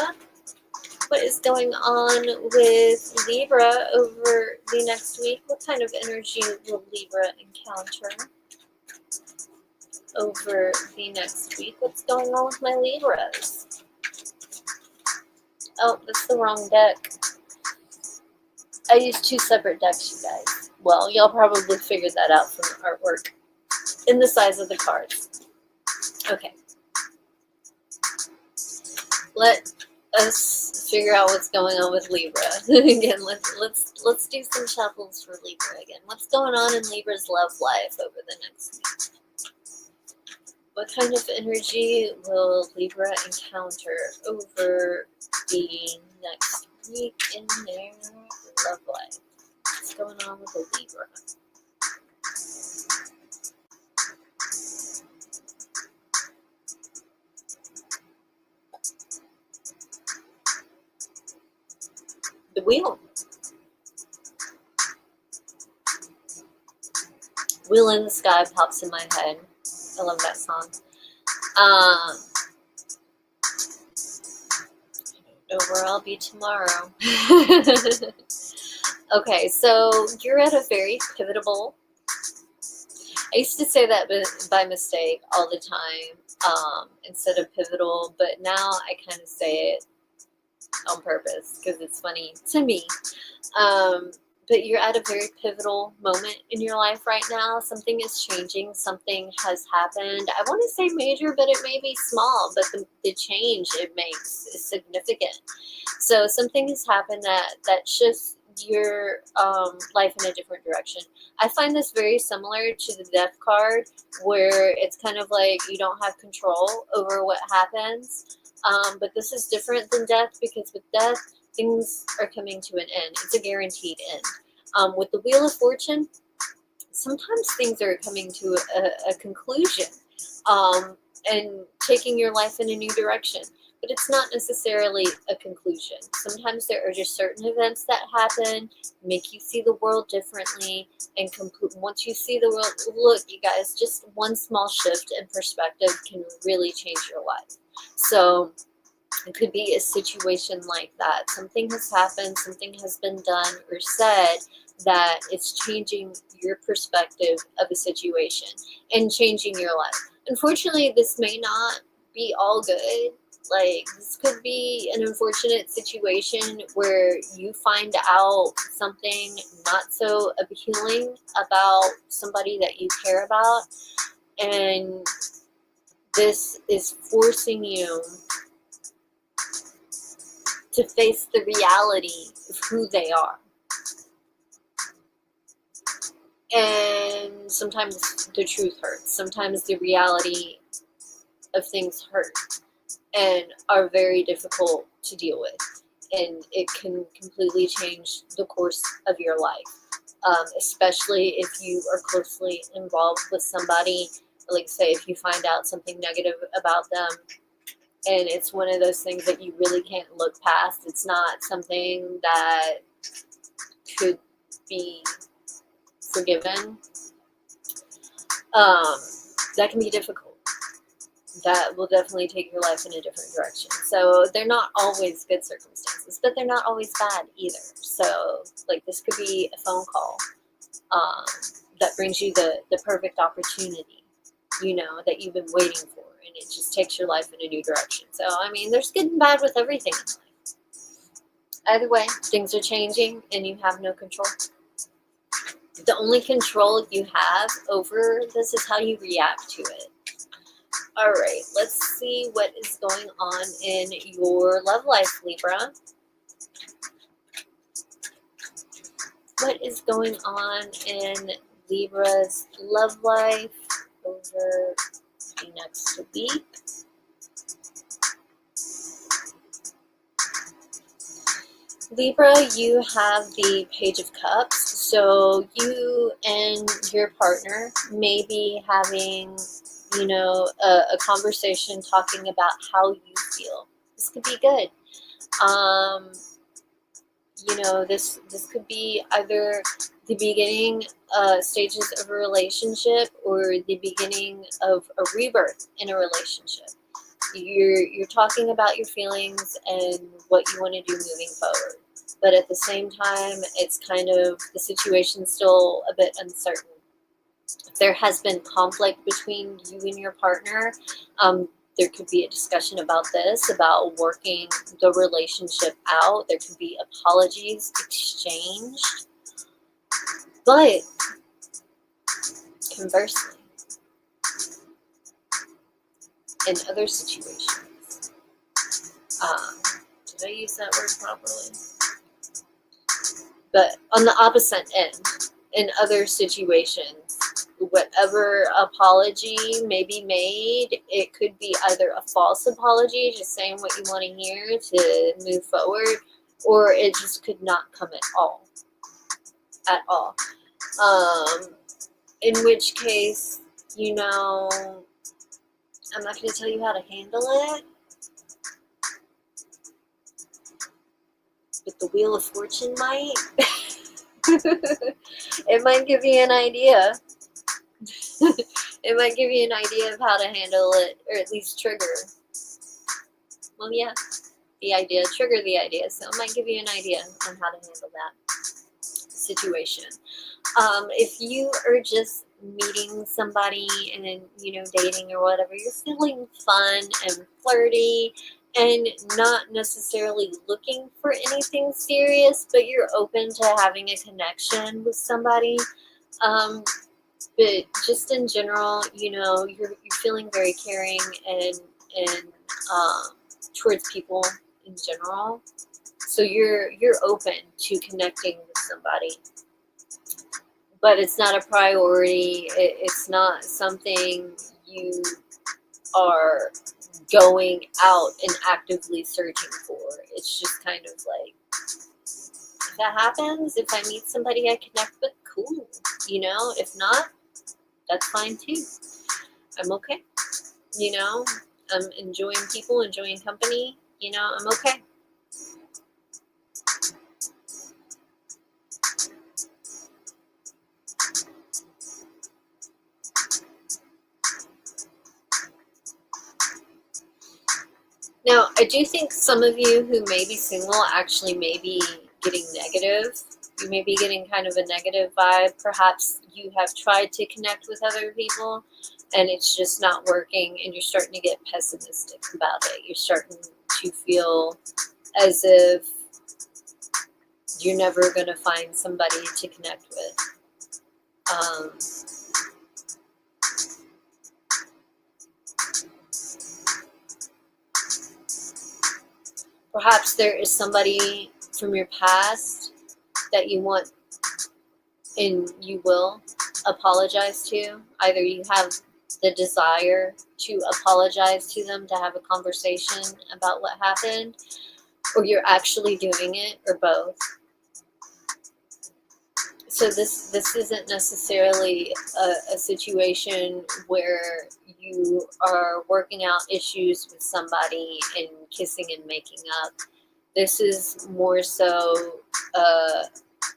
What is going on with Libra over the next week? What kind of energy will Libra encounter over the next week? What's going on with my Libras? Oh, that's the wrong deck. I used 2 separate decks, you guys. Well, y'all probably figured that out from the artwork in the size of the cards. Okay. Let us figure out what's going on with Libra. Again, let's do some shuffles for Libra again. What's going on in Libra's love life over the next week? What kind of energy will Libra encounter over the next week in their love life? What's going on with the Libra? The Wheel. Wheel in the Sky pops in my head. I love that song. I don't know where I'll be tomorrow. Okay, so you're at a very pivotal. I used to say that by mistake all the time instead of pivotal, but now I kind of say it on purpose because it's funny to me. But you're at a very pivotal moment in your life right now. Something is changing. Something has happened. I want to say major, but it may be small. But the change it makes is significant. So something has happened that shifts your life in a different direction. I find this very similar to the Death card, where it's kind of like you don't have control over what happens. But this is different than Death, because with Death, things are coming to an end. It's a guaranteed end. With the Wheel of Fortune, sometimes things are coming to a conclusion and taking your life in a new direction. But it's not necessarily a conclusion. Sometimes there are just certain events that happen, make you see the world differently, and once you see the world, look, you guys, just one small shift in perspective can really change your life. So it could be a situation like that. Something has happened, something has been done or said that it's changing your perspective of a situation and changing your life. Unfortunately, this may not be all good. Like, this could be an unfortunate situation where you find out something not so appealing about somebody that you care about, and this is forcing you to face the reality of who they are. And sometimes the truth hurts. Sometimes the reality of things hurt and are very difficult to deal with. And it can completely change the course of your life, especially if you are closely involved with somebody. Like, say, if you find out something negative about them, and it's one of those things that you really can't look past. It's not something that could be forgiven. That can be difficult. That will definitely take your life in a different direction. So they're not always good circumstances, but they're not always bad either. So, like, this could be a phone call that brings you the perfect opportunity, that you've been waiting for. And it just takes your life in a new direction. So, I mean, there's good and bad with everything in life. Either way, things are changing and you have no control. The only control you have over this is how you react to it. All right, let's see what is going on in your love life, Libra. What is going on in Libra's love life over the next week? Libra, you have the Page of Cups. So you and your partner may be having, a conversation talking about how you feel. This could be good. You know, this could be either the beginning stages of a relationship or the beginning of a rebirth in a relationship. You're talking about your feelings and what you want to do moving forward, but at the same time, it's kind of the situation's still a bit uncertain. If there has been conflict between you and your partner, there could be a discussion about this, about working the relationship out. There could be apologies exchanged. But conversely, in other situations, did I use that word properly? But on the opposite end, in other situations, whatever apology may be made, it could be either a false apology, just saying what you want to hear to move forward, or it just could not come at all. At all. In which case, you know, I'm not going to tell you how to handle it, but the Wheel of Fortune might. It might give you an idea. It might give you an idea of how to handle it, or at least trigger. Well, yeah, the idea, trigger the idea. So it might give you an idea on how to handle that situation. If you are just meeting somebody and then, you know, dating or whatever, you're feeling fun and flirty and not necessarily looking for anything serious, but you're open to having a connection with somebody. But just in general, you know, you're feeling very caring and towards people in general. So you're open to connecting with somebody, but it's not a priority. It's not something you are going out and actively searching for. It's just kind of like, if that happens, if I meet somebody I connect with, cool. You know, if not, that's fine too. I'm okay. You know, I'm enjoying people, enjoying company. You know, I'm okay. Now, I do think some of you who may be single actually may be getting negative. You may be getting kind of a negative vibe. Perhaps you have tried to connect with other people and it's just not working, and you're starting to get pessimistic about it. You're starting to feel as if you're never going to find somebody to connect with. Perhaps there is somebody from your past that you want and you will apologize to. Either you have the desire to apologize to them, to have a conversation about what happened, or you're actually doing it, or both. So this isn't necessarily a situation where you are working out issues with somebody and kissing and making up. This is more so a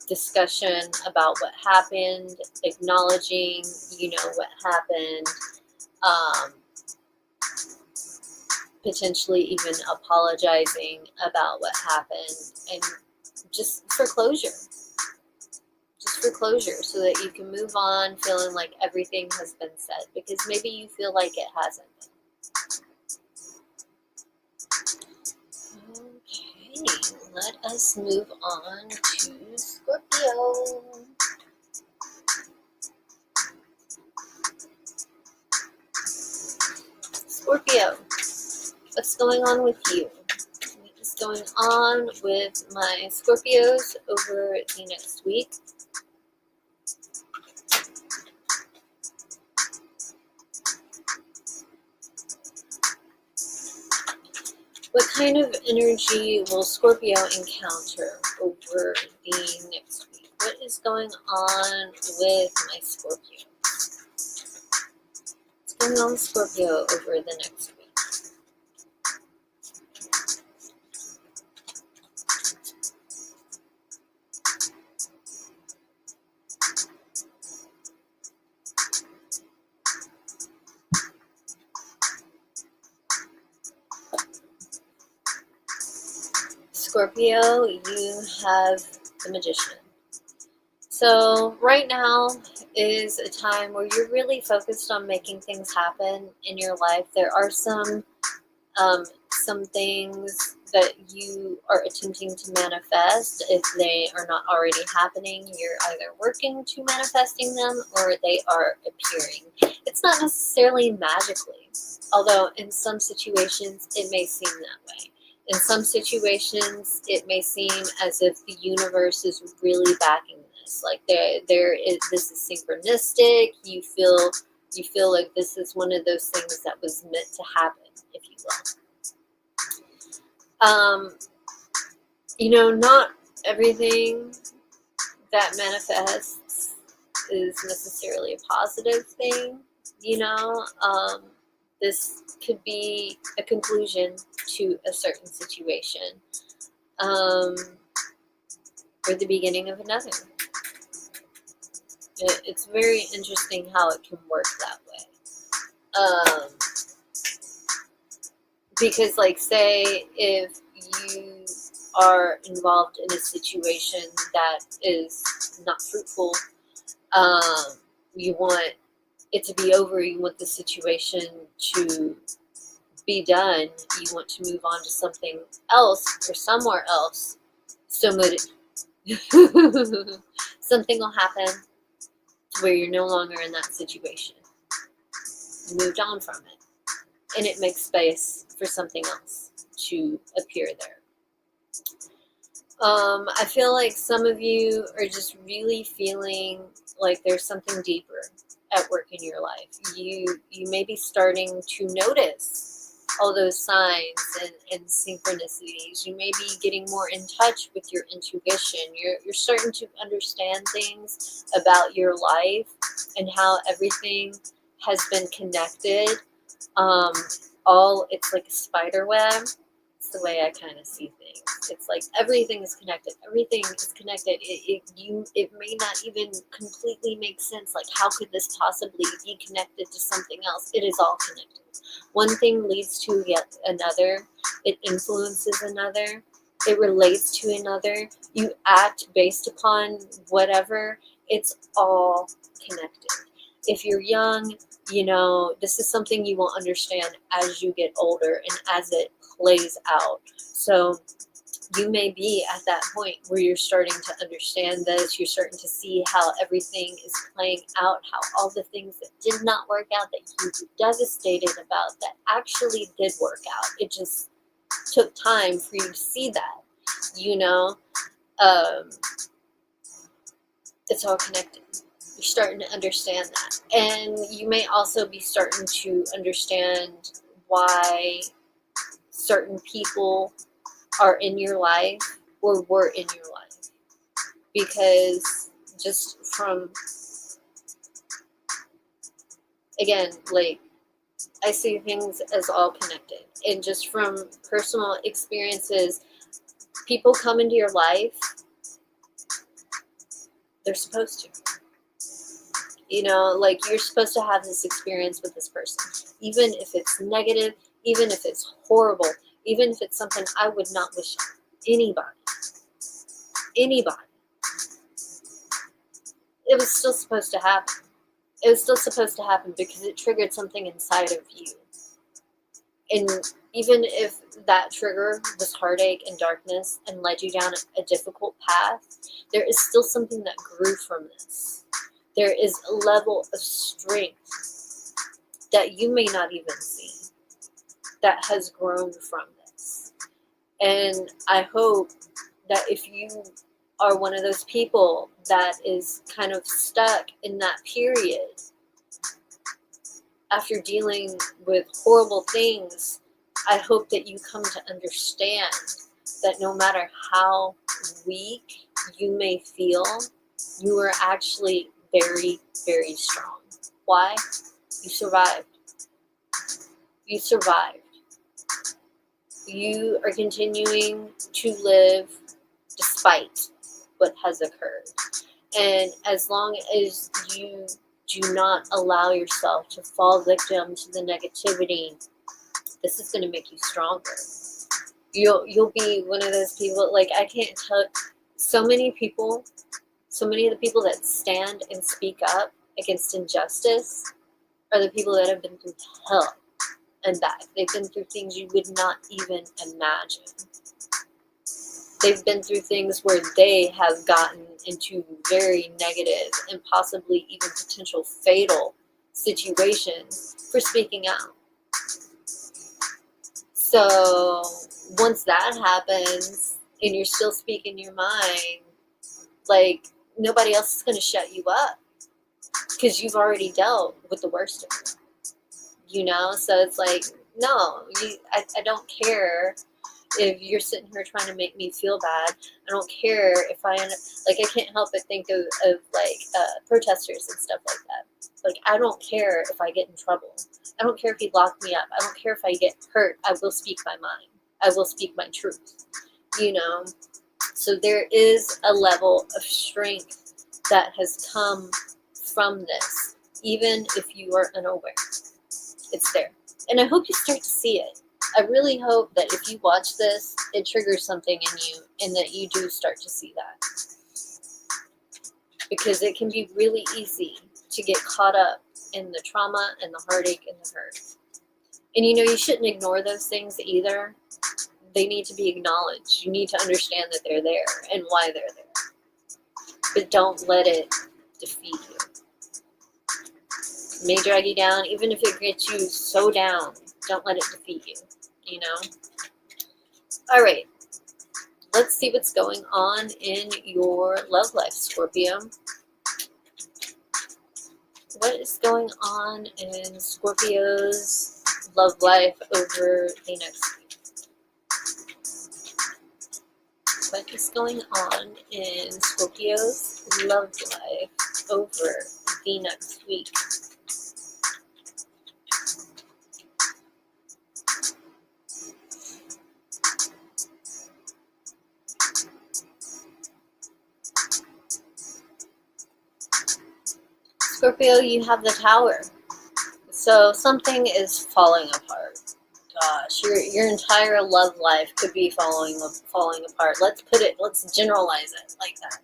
discussion about what happened, acknowledging, you know, what happened, potentially even apologizing about what happened, and just for closure. Just for closure, so that you can move on feeling like everything has been said, because maybe you feel like it hasn't been. Okay, let us move on to Scorpio. Scorpio, what's going on with you? What is going on with my Scorpios over the next week? What kind of energy will Scorpio encounter over the next week? What is going on with my Scorpio? What's going on with Scorpio over the next week? Scorpio, you have the Magician. So right now is a time where you're really focused on making things happen in your life. There are some things that you are attempting to manifest. If they are not already happening, you're either working to manifesting them or they are appearing. It's not necessarily magically, although in some situations it may seem that way. In some situations, it may seem as if the universe is really backing this. Like there is, this is synchronistic. You feel like this is one of those things that was meant to happen, if you will. Not everything that manifests is necessarily a positive thing. This could be a conclusion to a certain situation, or the beginning of another. It's very interesting how it can work that way. Because, like, say if you are involved in a situation that is not fruitful, you want it to be over, you want the situation to be done, you want to move on to something else or somewhere else, so something will happen where you're no longer in that situation. You moved on from it, and it makes space for something else to appear there. I feel like some of you are just really feeling like there's something deeper at work in your life. You may be starting to notice all those signs and synchronicities. You may be getting more in touch with your intuition. You're starting to understand things about your life and how everything has been connected. It's like a spider web. It's the way I kind of see things. It's like everything is connected. Everything is connected. It may not even completely make sense. Like, how could this possibly be connected to something else? It is all connected. One thing leads to yet another. It influences another. It relates to another. You act based upon whatever. It's all connected. If you're young, this is something you will understand as you get older and as it plays out. So you may be at that point where you're starting to understand this. You're starting to see how everything is playing out, how all the things that did not work out, that you were devastated about, that actually did work out. It just took time for you to see that, it's all connected. You're starting to understand that. And you may also be starting to understand why certain people are in your life or were in your life. Because just from, again, like, I see things as all connected. And just from personal experiences, people come into your life, they're supposed to. Like, you're supposed to have this experience with this person. Even if it's negative, even if it's horrible, even if it's something I would not wish anybody. It was still supposed to happen. It was still supposed to happen because it triggered something inside of you. And even if that trigger was heartache and darkness and led you down a difficult path, there is still something that grew from this. There is a level of strength that you may not even see that has grown from this. And I hope that if you are one of those people that is kind of stuck in that period after dealing with horrible things, I hope that you come to understand that no matter how weak you may feel, you are actually very, very strong. Why? You survived. You survived. You are continuing to live despite what has occurred. And as long as you do not allow yourself to fall victim to the negativity, this is going to make you stronger. You'll be one of those people, like, I can't tell, so many people, so many of the people that stand and speak up against injustice are the people that have been through hell and back. They've been through things you would not even imagine. They've been through things where they have gotten into very negative and possibly even potential fatal situations for speaking out. So once that happens and you're still speaking your mind, like, nobody else is going to shut you up because you've already dealt with the worst of it, you know? So it's like, no, I don't care if you're sitting here trying to make me feel bad. I don't care if I end up, like, I can't help but think of like, protesters and stuff like that. Like, I don't care if I get in trouble. I don't care if you lock me up. I don't care if I get hurt. I will speak my mind. I will speak my truth, you know? So there is a level of strength that has come from this, even if you are unaware. It's there. And I hope you start to see it. I really hope that if you watch this, it triggers something in you and that you do start to see that. Because it can be really easy to get caught up in the trauma and the heartache and the hurt. And you know, you shouldn't ignore those things either. They need to be acknowledged. You need to understand that they're there and why they're there. But don't let it defeat you. It may drag you down, even if it gets you so down. Don't let it defeat you, you know? All right. Let's see what's going on in your love life, Scorpio. What is going on in Scorpio's love life over the next week? What is going on in Scorpio's love life over the next week? Scorpio, you have the Tower. So something is falling apart. Gosh, your entire love life could be falling apart. Let's generalize it like that.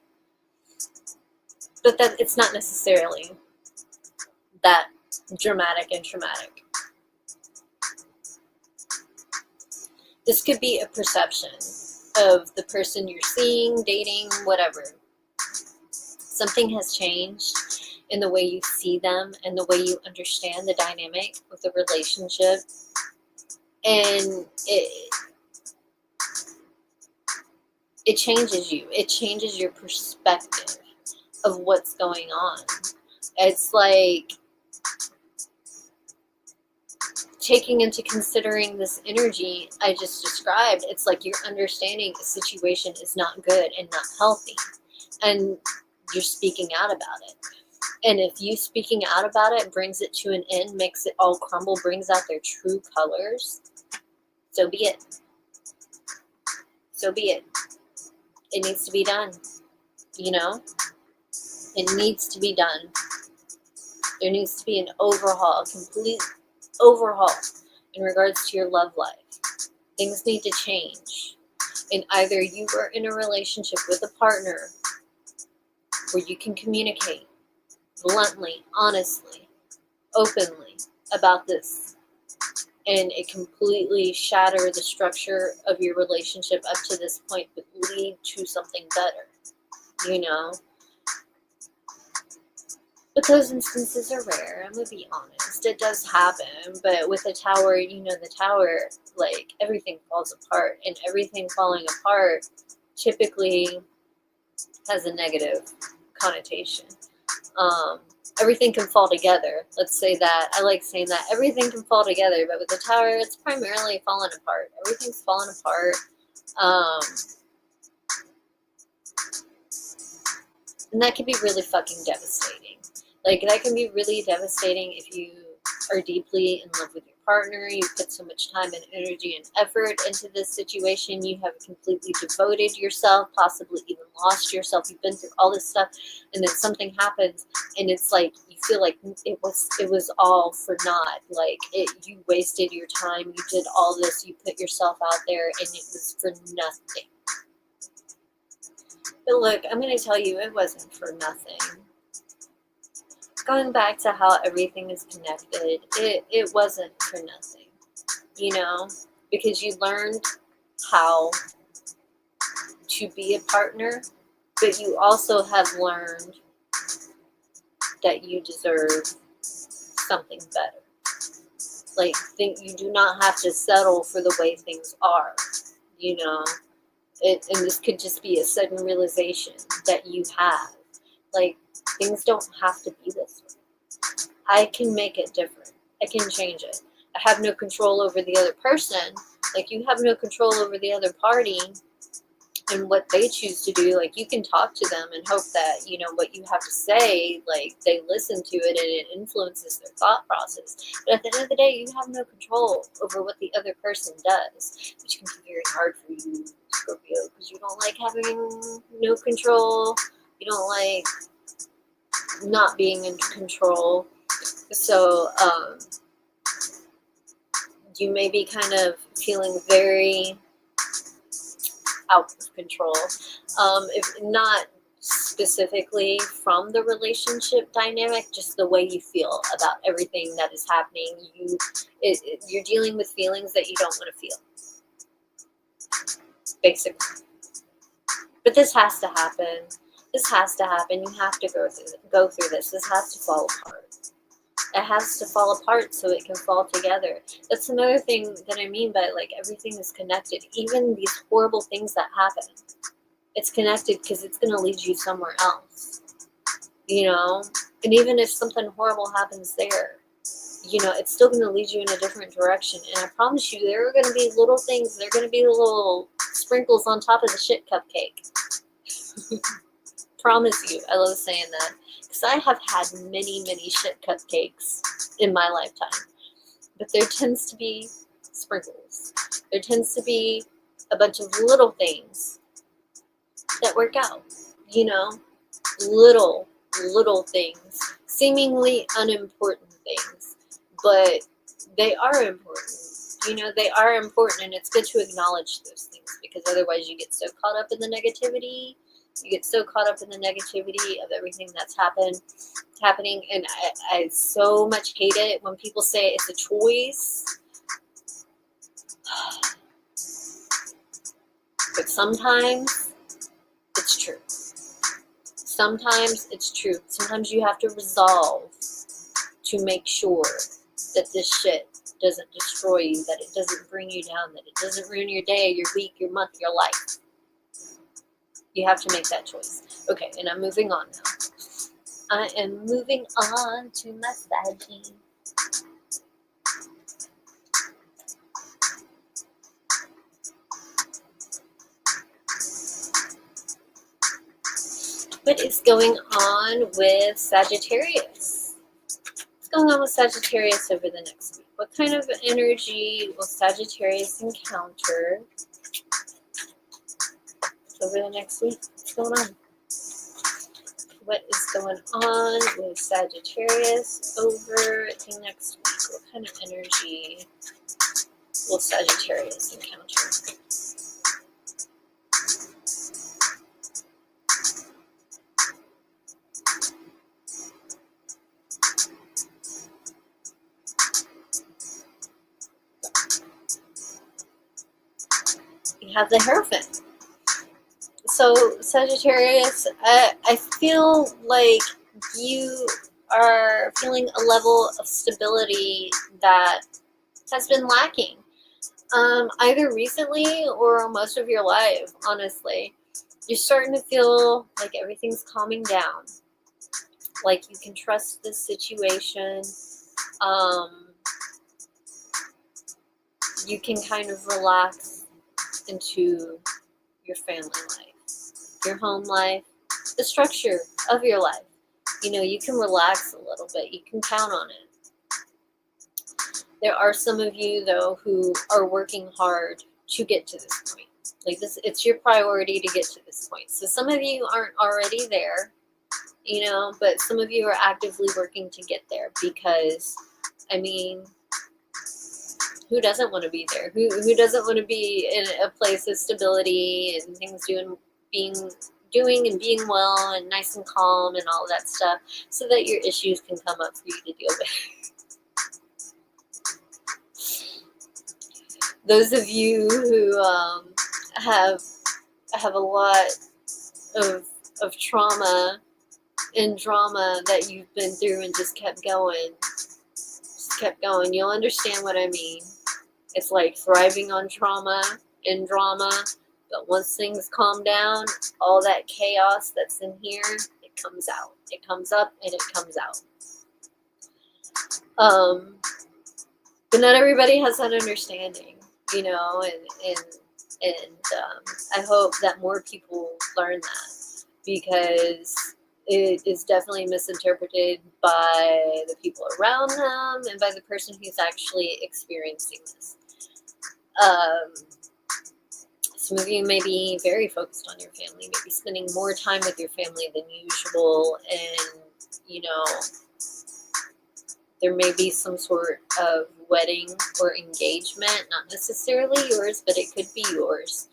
But that it's not necessarily that dramatic and traumatic. This could be a perception of the person you're seeing, dating, whatever. Something has changed in the way you see them and the way you understand the dynamic of the relationship. And it changes you. It changes your perspective of what's going on. It's like taking into considering this energy I just described. It's like you're understanding a situation is not good and not healthy. And you're speaking out about it. And if you speaking out about it brings it to an end, makes it all crumble, brings out their true colors, so be it. So be it. It needs to be done. You know? It needs to be done. There needs to be an overhaul, a complete overhaul in regards to your love life. Things need to change. And either you are in a relationship with a partner where you can communicate bluntly, honestly, openly about this, and it completely shatter the structure of your relationship up to this point, but lead to something better, you know? But those instances are rare, I'm gonna be honest. It does happen, but with the Tower, you know, the Tower, like, everything falls apart, and everything falling apart typically has a negative connotation. Everything can fall together. Let's say that. I like saying that. Everything can fall together, but with the Tower, it's primarily falling apart. Everything's falling apart. And that can be really fucking devastating. Like, that can be really devastating if you are deeply in love with your partner. You put so much time and energy and effort into this situation. You have completely devoted yourself, possibly even lost yourself. You've been through all this stuff, and then something happens, and it's like you feel like it was all for naught. Like you wasted your time. You did all this. You put yourself out there, and it was for nothing. But look, I'm going to tell you, it wasn't for nothing. Going back to how everything is connected, it wasn't for nothing, you know, because you learned how to be a partner, but you also have learned that you deserve something better. Like, you do not have to settle for the way things are, you know. And this could just be a sudden realization that you have. Like, things don't have to be this way. I can make it different. I can change it. I have no control over the other person. Like, you have no control over the other party and what they choose to do. Like, you can talk to them and hope that, you know, what you have to say, like, they listen to it and it influences their thought process. But at the end of the day, you have no control over what the other person does, which can be very hard for you, Scorpio, because you don't like having no control. You don't like not being in control. So you may be kind of feeling very out of control. If not specifically from the relationship dynamic, just the way you feel about everything that is happening. You're dealing with feelings that you don't want to feel, basically. But this has to happen. This has to happen. You have to go through this. This has to fall apart. It has to fall apart so it can fall together. That's another thing that I mean by, like, everything is connected. Even these horrible things that happen, it's connected because it's going to lead you somewhere else, you know? And even if something horrible happens there, you know, it's still going to lead you in a different direction. And I promise you, there are going to be little things. There are going to be little sprinkles on top of the shit cupcake. Promise you. I love saying that. Because I have had many, many shit cupcakes in my lifetime. But there tends to be sprinkles. There tends to be a bunch of little things that work out. You know? Little things. Seemingly unimportant things. But they are important. You know, they are important, and it's good to acknowledge those things, because otherwise you get so caught up in the negativity. You get so caught up in the negativity of everything that's happening, and I so much hate it when people say it's a choice. But sometimes it's true. Sometimes it's true. Sometimes you have to resolve to make sure that this shit doesn't destroy you, that it doesn't bring you down, that it doesn't ruin your day, your week, your month, your life. You have to make that choice. Okay, and I'm moving on now. I am moving on to massaging. What is going on with Sagittarius? What's going on with Sagittarius over the next week? What kind of energy will Sagittarius encounter over the next week? What's going on? What is going on with Sagittarius over the next week? What kind of energy will Sagittarius encounter? You have the Hierophant. So, Sagittarius, I feel like you are feeling a level of stability that has been lacking, either recently or most of your life, honestly. You're starting to feel like everything's calming down, like you can trust this situation. You can kind of relax into your family life, your home life, the structure of your life. You know, you can relax a little bit. You can count on it. There are some of you, though, who are working hard to get to this point. Like this, it's your priority to get to this point. So some of you aren't already there, you know, but some of you are actively working to get there because, I mean, who doesn't want to be there? Who doesn't want to be in a place of stability and things doing and being well and nice and calm and all that stuff, so that your issues can come up for you to deal with. Those of you who have a lot of trauma and drama that you've been through and just kept going, you'll understand what I mean. It's like thriving on trauma and drama, but once things calm down, all that chaos that's in here, it comes out. It comes up and it comes out. But not everybody has that understanding, you know, and I hope that more people learn that, because it is definitely misinterpreted by the people around them and by the person who's actually experiencing this. Some of you may be very focused on your family, maybe spending more time with your family than usual, and, you know, there may be some sort of wedding or engagement, not necessarily yours, but it could be yours.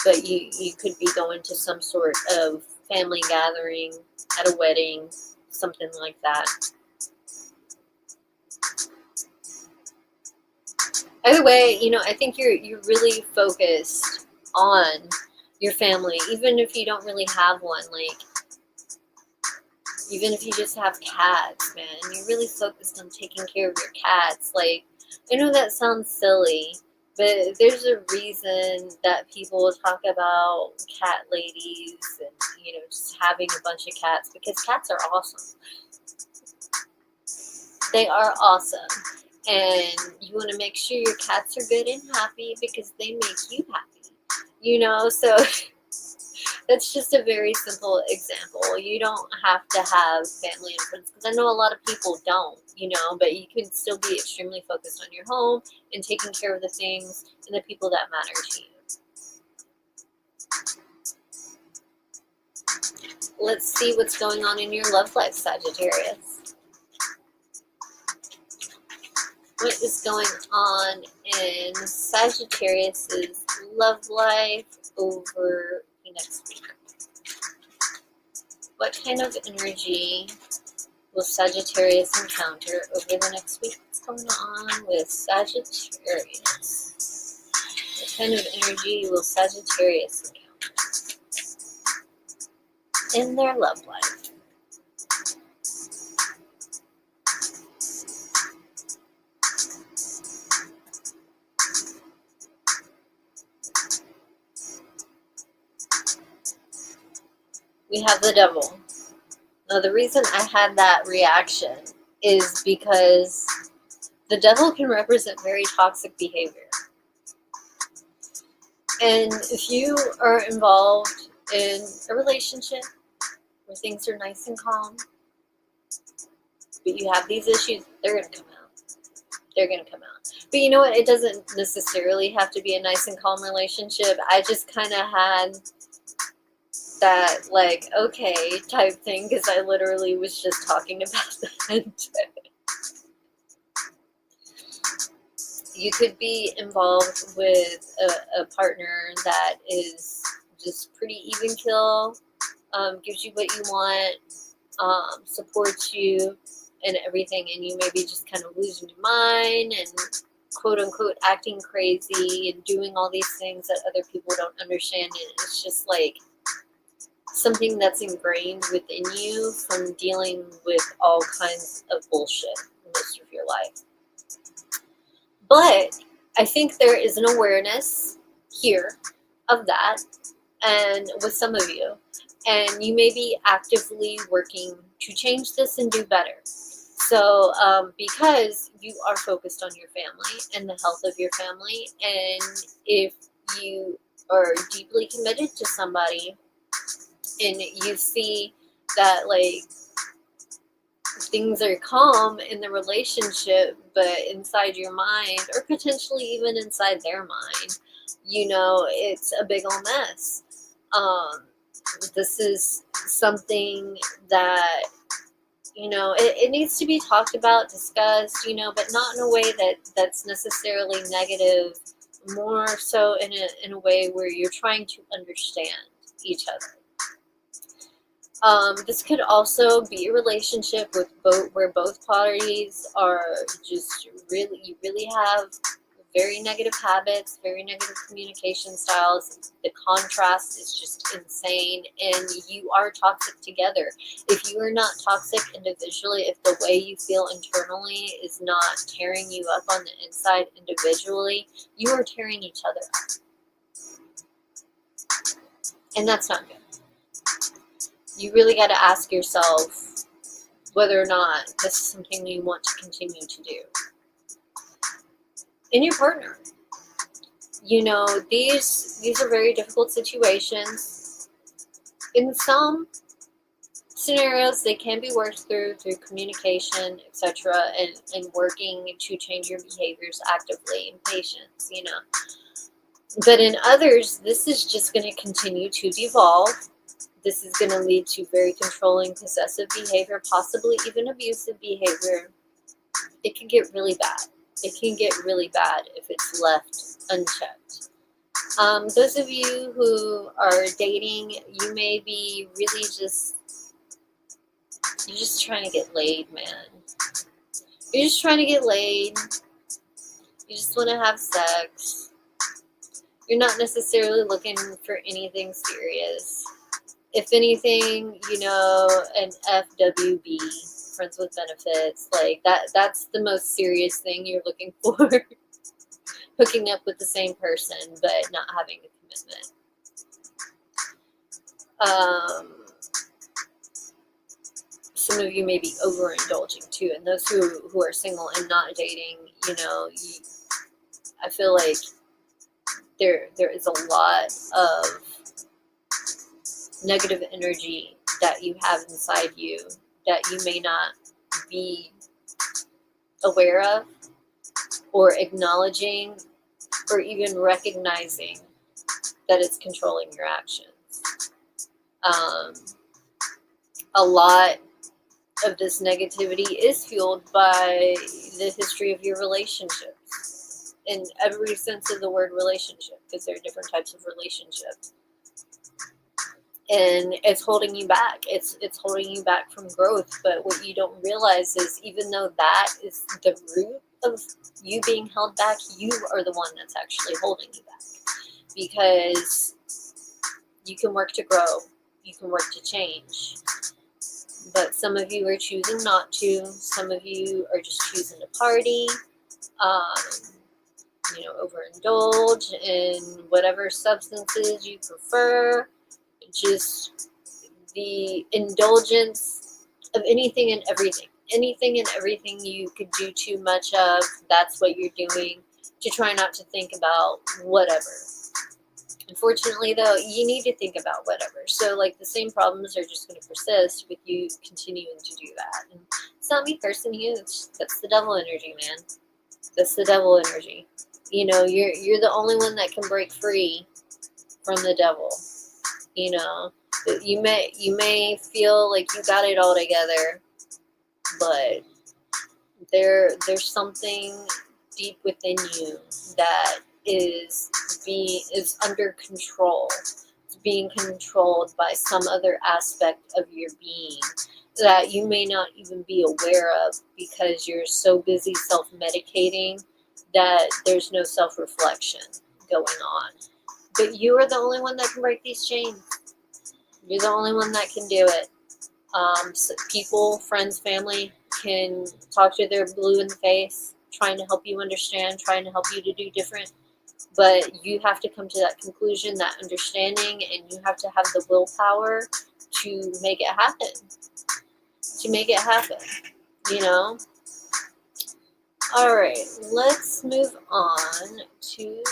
But you could be going to some sort of family gathering at a wedding, something like that. Either way, you know, I think you're really focused on your family, even if you don't really have one. Like, even if you just have cats, man, you're really focused on taking care of your cats. Like, I know that sounds silly, but there's a reason that people talk about cat ladies and, you know, just having a bunch of cats, because cats are awesome. They are awesome. And you want to make sure your cats are good and happy because they make you happy. You know, so that's just a very simple example. You don't have to have family and friends, because I know a lot of people don't, you know, but you can still be extremely focused on your home and taking care of the things and the people that matter to you. Let's see what's going on in your love life, Sagittarius. What is going on in Sagittarius's love life over the next week? What kind of energy will Sagittarius encounter over the next week? What's going on with Sagittarius? What kind of energy will Sagittarius encounter in their love life? We have the Devil. Now, the reason I had that reaction is because the Devil can represent very toxic behavior. And if you are involved in a relationship where things are nice and calm, but you have these issues, they're going to come out. They're going to come out. But you know what? It doesn't necessarily have to be a nice and calm relationship. I just kind of had that, like, okay type thing, because I literally was just talking about that. You could be involved with a partner that is just pretty even kill, gives you what you want, supports you and everything, and you may be just kind of losing your mind and quote unquote acting crazy and doing all these things that other people don't understand. And it's just like something that's ingrained within you from dealing with all kinds of bullshit most of your life. But I think there is an awareness here of that, and with some of you, and you may be actively working to change this and do better. So because you are focused on your family and the health of your family, and if you are deeply committed to somebody and you see that, like, things are calm in the relationship, but inside your mind, or potentially even inside their mind, it's a big old mess. This is something that, it needs to be talked about, discussed, but not in a way that's necessarily negative, more so in a way where you're trying to understand each other. This could also be a relationship with where both parties are just you really have very negative habits, very negative communication styles. The contrast is just insane, and you are toxic together. If you are not toxic individually, if the way you feel internally is not tearing you up on the inside individually, you are tearing each other up. And that's not good. You really got to ask yourself whether or not this is something you want to continue to do. And your partner. These are very difficult situations. In some scenarios, they can be worked through communication, etc., and working to change your behaviors actively and patience, But in others, this is just going to continue to devolve. This is going to lead to very controlling, possessive behavior, possibly even abusive behavior. It can get really bad. It can get really bad if it's left unchecked. Those of you who are dating, you may be really you're just trying to get laid, man. You're just trying to get laid. You just want to have sex. You're not necessarily looking for anything serious. If anything, an FWB, friends with benefits, like that's the most serious thing you're looking for. Hooking up with the same person, but not having a commitment. Some of you may be overindulging too, and those who are single and not dating, I feel like there is a lot of negative energy that you have inside you that you may not be aware of or acknowledging or even recognizing that it's controlling your actions. A lot of this negativity is fueled by the history of your relationships in every sense of the word relationship, because there are different types of relationships. And it's holding you back. It's holding you back from growth. But what you don't realize is, even though that is the root of you being held back, you are the one that's actually holding you back. Because you can work to grow. You can work to change. But some of you are choosing not to. Some of you are just choosing to party, overindulge in whatever substances you prefer. Just the indulgence of anything and everything. Anything and everything you could do too much of, that's what you're doing to try not to think about whatever. Unfortunately, though, you need to think about whatever. So, the same problems are just going to persist with you continuing to do that. And it's not me cursing you. That's the devil energy, man. That's the devil energy. You're the only one that can break free from the devil. You may feel like you got it all together, but there's something deep within you that is under control. It's being controlled by some other aspect of your being that you may not even be aware of, because you're so busy self-medicating that there's no self-reflection going on. But you are the only one that can break these chains. You're the only one that can do it. So people, friends, family can talk to their blue in the face, trying to help you understand, trying to help you to do different. But you have to come to that conclusion, that understanding, and you have to have the willpower to make it happen. To make it happen, All right, let's move on to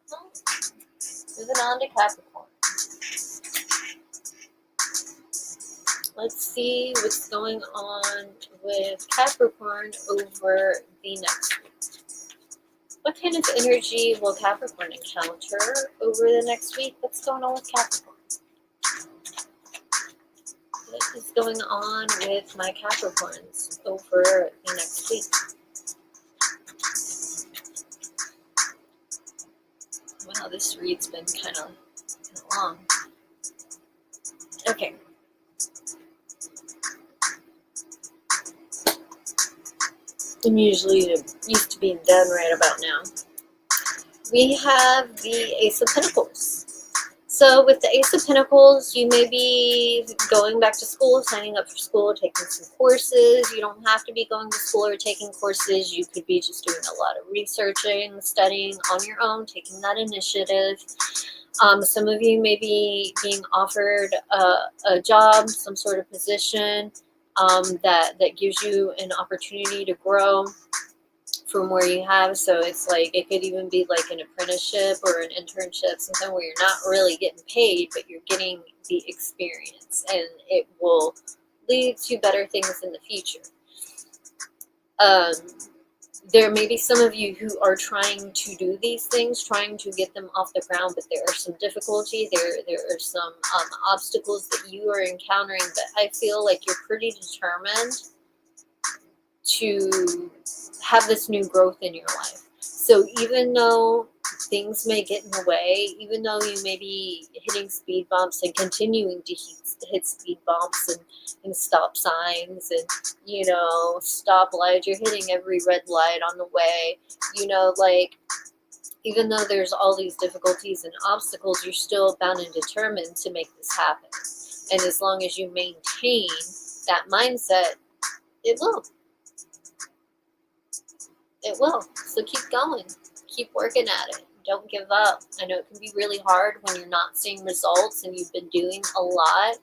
Capricorn. Moving on to Capricorn. Let's see what's going on with Capricorn over the next week. What kind of energy will Capricorn encounter over the next week? What's going on with Capricorn? What is going on with my Capricorns over the next week? Wow, this read's been kind of long. Okay. I'm usually used to being done right about now. We have the Ace of Pentacles. So with the Ace of Pentacles, you may be going back to school, signing up for school, taking some courses. You don't have to be going to school or taking courses. You could be just doing a lot of researching, studying on your own, taking that initiative. Some of you may be being offered a job, some sort of position that gives you an opportunity to grow from where you have. So it's like, it could even be like an apprenticeship or an internship, something where you're not really getting paid, but you're getting the experience, and it will lead to better things in the future. There may be some of you who are trying to do these things, trying to get them off the ground, but there are some difficulty, there are some obstacles that you are encountering, but I feel like you're pretty determined to have this new growth in your life. So even though things may get in the way, even though you may be hitting speed bumps and continuing to hit speed bumps and stop signs and, you know, stop lights, you're hitting every red light on the way, you know, like, even though there's all these difficulties and obstacles, you're still bound and determined to make this happen. And as long as you maintain that mindset, it will. It will. So keep going. Keep working at it. Don't give up. I know it can be really hard when you're not seeing results and you've been doing a lot.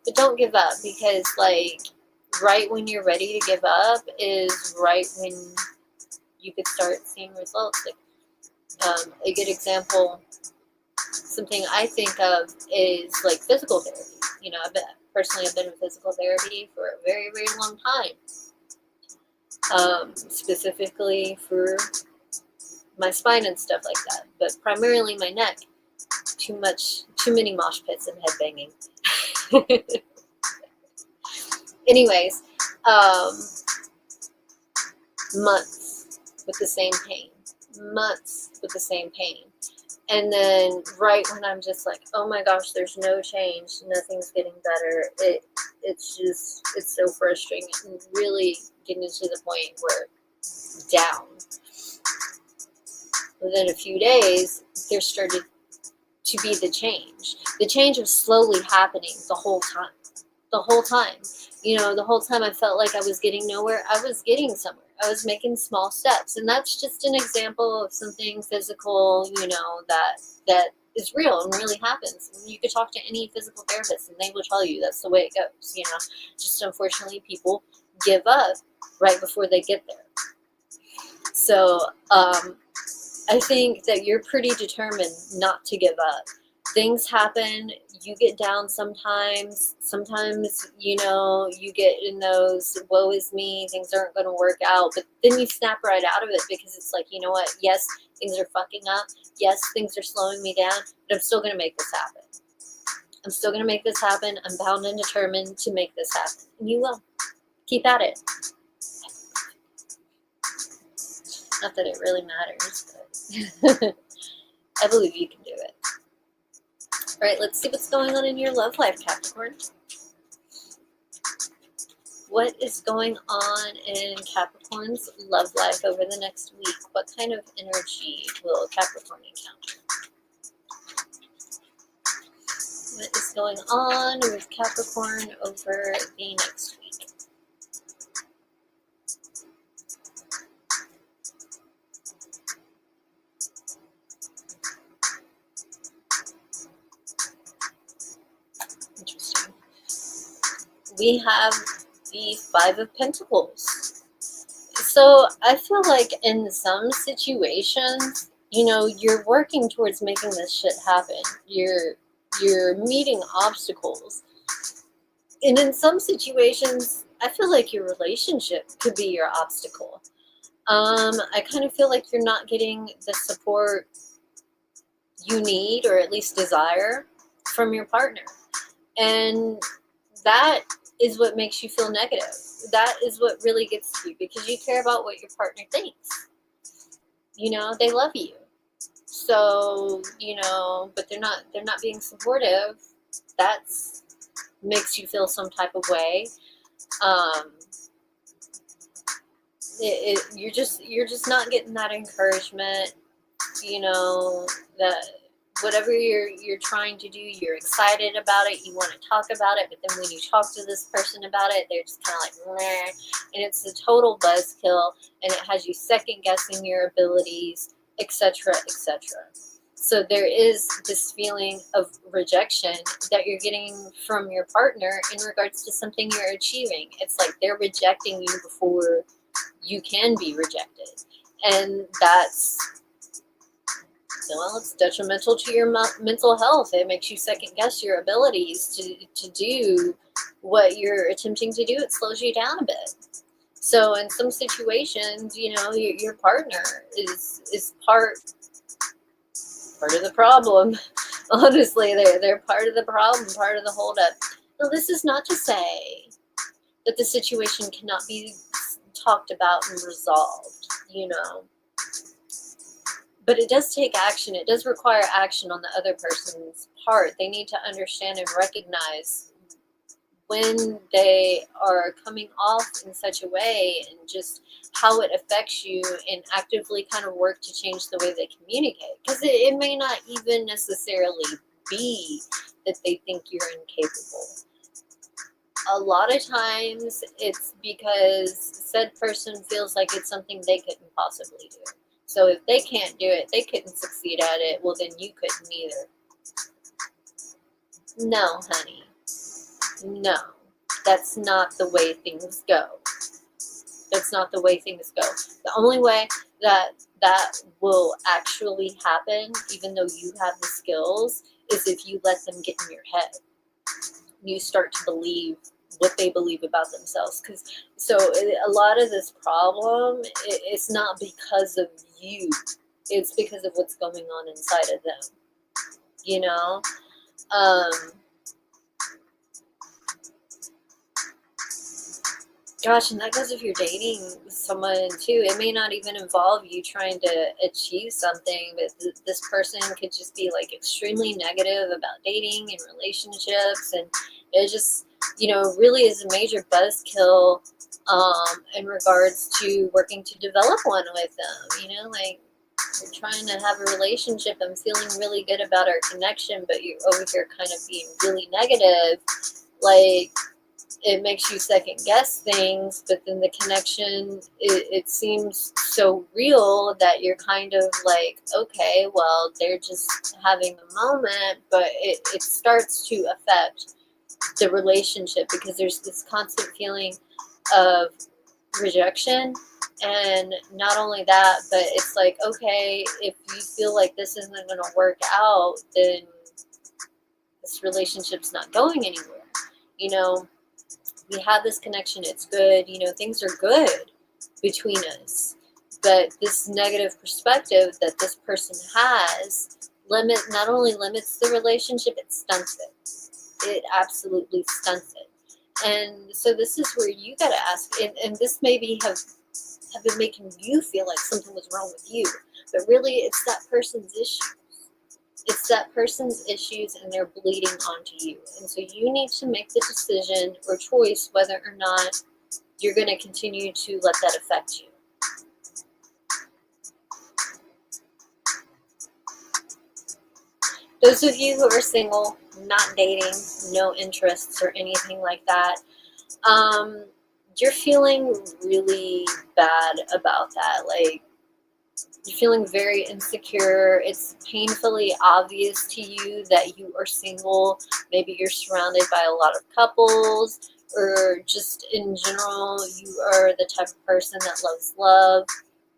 But don't give up, because like right when you're ready to give up is right when you could start seeing results. Like, a good example, something I think of is like physical therapy. You know, I've been in physical therapy for a very, very long time. Specifically for my spine and stuff like that, but primarily my neck. Too many mosh pits and head banging. Anyways, months with the same pain, and then right when I'm just like, oh my gosh, there's no change, nothing's getting better, it's so frustrating and really getting to the point where down. Within a few days, there started to be the change. The change was slowly happening the whole time. You know, the whole time I felt like I was getting nowhere, I was getting somewhere. I was making small steps. And that's just an example of something physical, you know, that is real and really happens. And you could talk to any physical therapist and they will tell you that's the way it goes, you know. Just unfortunately, people give up right before they get there. So I think that you're pretty determined not to give up. Things happen, you get down sometimes, you know, you get in those woe is me, things aren't going to work out, but then you snap right out of it, because it's like, you know what, yes, things are fucking up, yes, things are slowing me down, but I'm still going to make this happen. I'm bound and determined to make this happen, and you will. Keep at it. Not that it really matters, but I believe you can do it. All right, let's see what's going on in your love life, Capricorn. What is going on in Capricorn's love life over the next week? What kind of energy will Capricorn encounter? What is going on with Capricorn over the next week? Interesting. We have the Five of Pentacles. So I feel like in some situations, you know, you're working towards making this shit happen. You're meeting obstacles. And in some situations, I feel like your relationship could be your obstacle. I kind of feel like you're not getting the support you need, or at least desire, from your partner. And that is what makes you feel negative. That is what really gets to you, because you care about what your partner thinks. You know, they love you. So, you know, but they're not being supportive. That's makes you feel some type of way. Um, you're just not getting that encouragement. You know, that whatever you're trying to do, you're excited about it, you want to talk about it, but then when you talk to this person about it, they're just kind of like, meh, and it's a total buzzkill, and it has you second guessing your abilities, etc., etc. So there is this feeling of rejection that you're getting from your partner in regards to something you're achieving. It's like they're rejecting you before you can be rejected, and that's, well, it's detrimental to your mental health. It makes you second guess your abilities to do what you're attempting to do. It slows you down a bit. So in some situations, you know, your partner is part of the problem. Honestly, they're part of the problem, part of the holdup. Now, this is not to say that the situation cannot be talked about and resolved, you know. But it does take action. It does require action on the other person's part. They need to understand and recognize when they are coming off in such a way, and just how it affects you, and actively kind of work to change the way they communicate. Because it may not even necessarily be that they think you're incapable. A lot of times it's because said person feels like it's something they couldn't possibly do. So if they can't do it, they couldn't succeed at it, well, then you couldn't either. No, honey. No. That's not the way things go. That's not the way things go. The only way that that will actually happen, even though you have the skills, is if you let them get in your head. You start to believe what they believe about themselves. Because so a lot of this problem, it's not because of you. It's because of what's going on inside of them. You know? Gosh, and that goes if you're dating someone too. It may not even involve you trying to achieve something, but this person could just be like extremely negative about dating and relationships, and it just, you know, really is a major buzzkill in regards to working to develop one with them. You know, like, you're trying to have a relationship. I'm feeling really good about our connection, but you're over here kind of being really negative. Like, it makes you second guess things, but then the connection, it seems so real that you're kind of like, okay, well, they're just having a moment, but it starts to affect the relationship, because there's this constant feeling of rejection. And not only that, but it's like, okay, if you feel like this isn't going to work out, then this relationship's not going anywhere. You know, we have this connection, it's good, you know, things are good between us. But this negative perspective that this person has not only limits the relationship, it stunts it. It absolutely stunts it. And so this is where you gotta ask, and this maybe have been making you feel like something was wrong with you, but really it's that person's issue. It's that person's issues, and they're bleeding onto you. And so you need to make the decision or choice whether or not you're going to continue to let that affect you. Those of you who are single, not dating, no interests or anything like that, you're feeling really bad about that. Like, you're feeling very insecure. It's painfully obvious to you that you are single. Maybe you're surrounded by a lot of couples, or just in general, you are the type of person that loves love,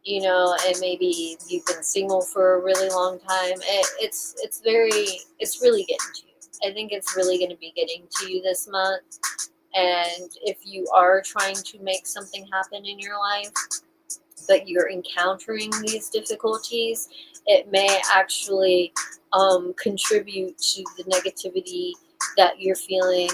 you know, and maybe you've been single for a really long time. It's really getting to you. I think it's really going to be getting to you this month. And if you are trying to make something happen in your life, but you're encountering these difficulties, it may actually contribute to the negativity that you're feeling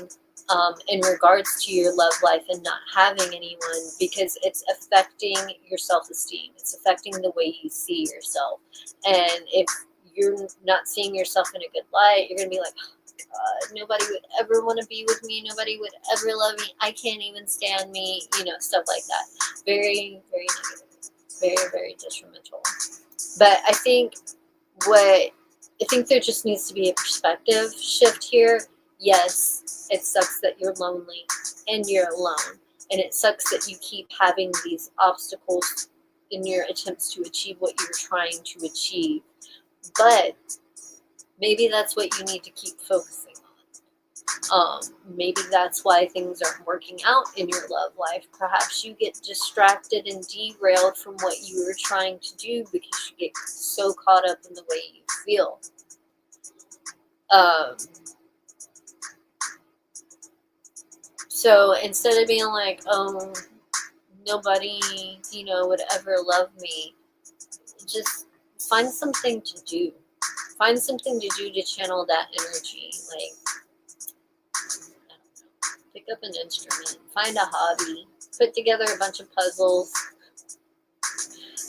in regards to your love life and not having anyone, because it's affecting your self-esteem. It's affecting the way you see yourself. And if you're not seeing yourself in a good light, you're going to be like, oh, nobody would ever want to be with me. Nobody would ever love me. I can't even stand me. Stuff like that. Very, very negative. Very, very detrimental. But I think there just needs to be a perspective shift here. Yes, it sucks that you're lonely and you're alone. And it sucks that you keep having these obstacles in your attempts to achieve what you're trying to achieve. But maybe that's what you need to keep focusing on. Maybe that's why things aren't working out in your love life. Perhaps you get distracted and derailed from what you were trying to do because you get so caught up in the way you feel. So instead of being like, oh, nobody, would ever love me, just find something to do. Find something to do to channel that energy. Like, pick up an instrument, find a hobby, put together a bunch of puzzles.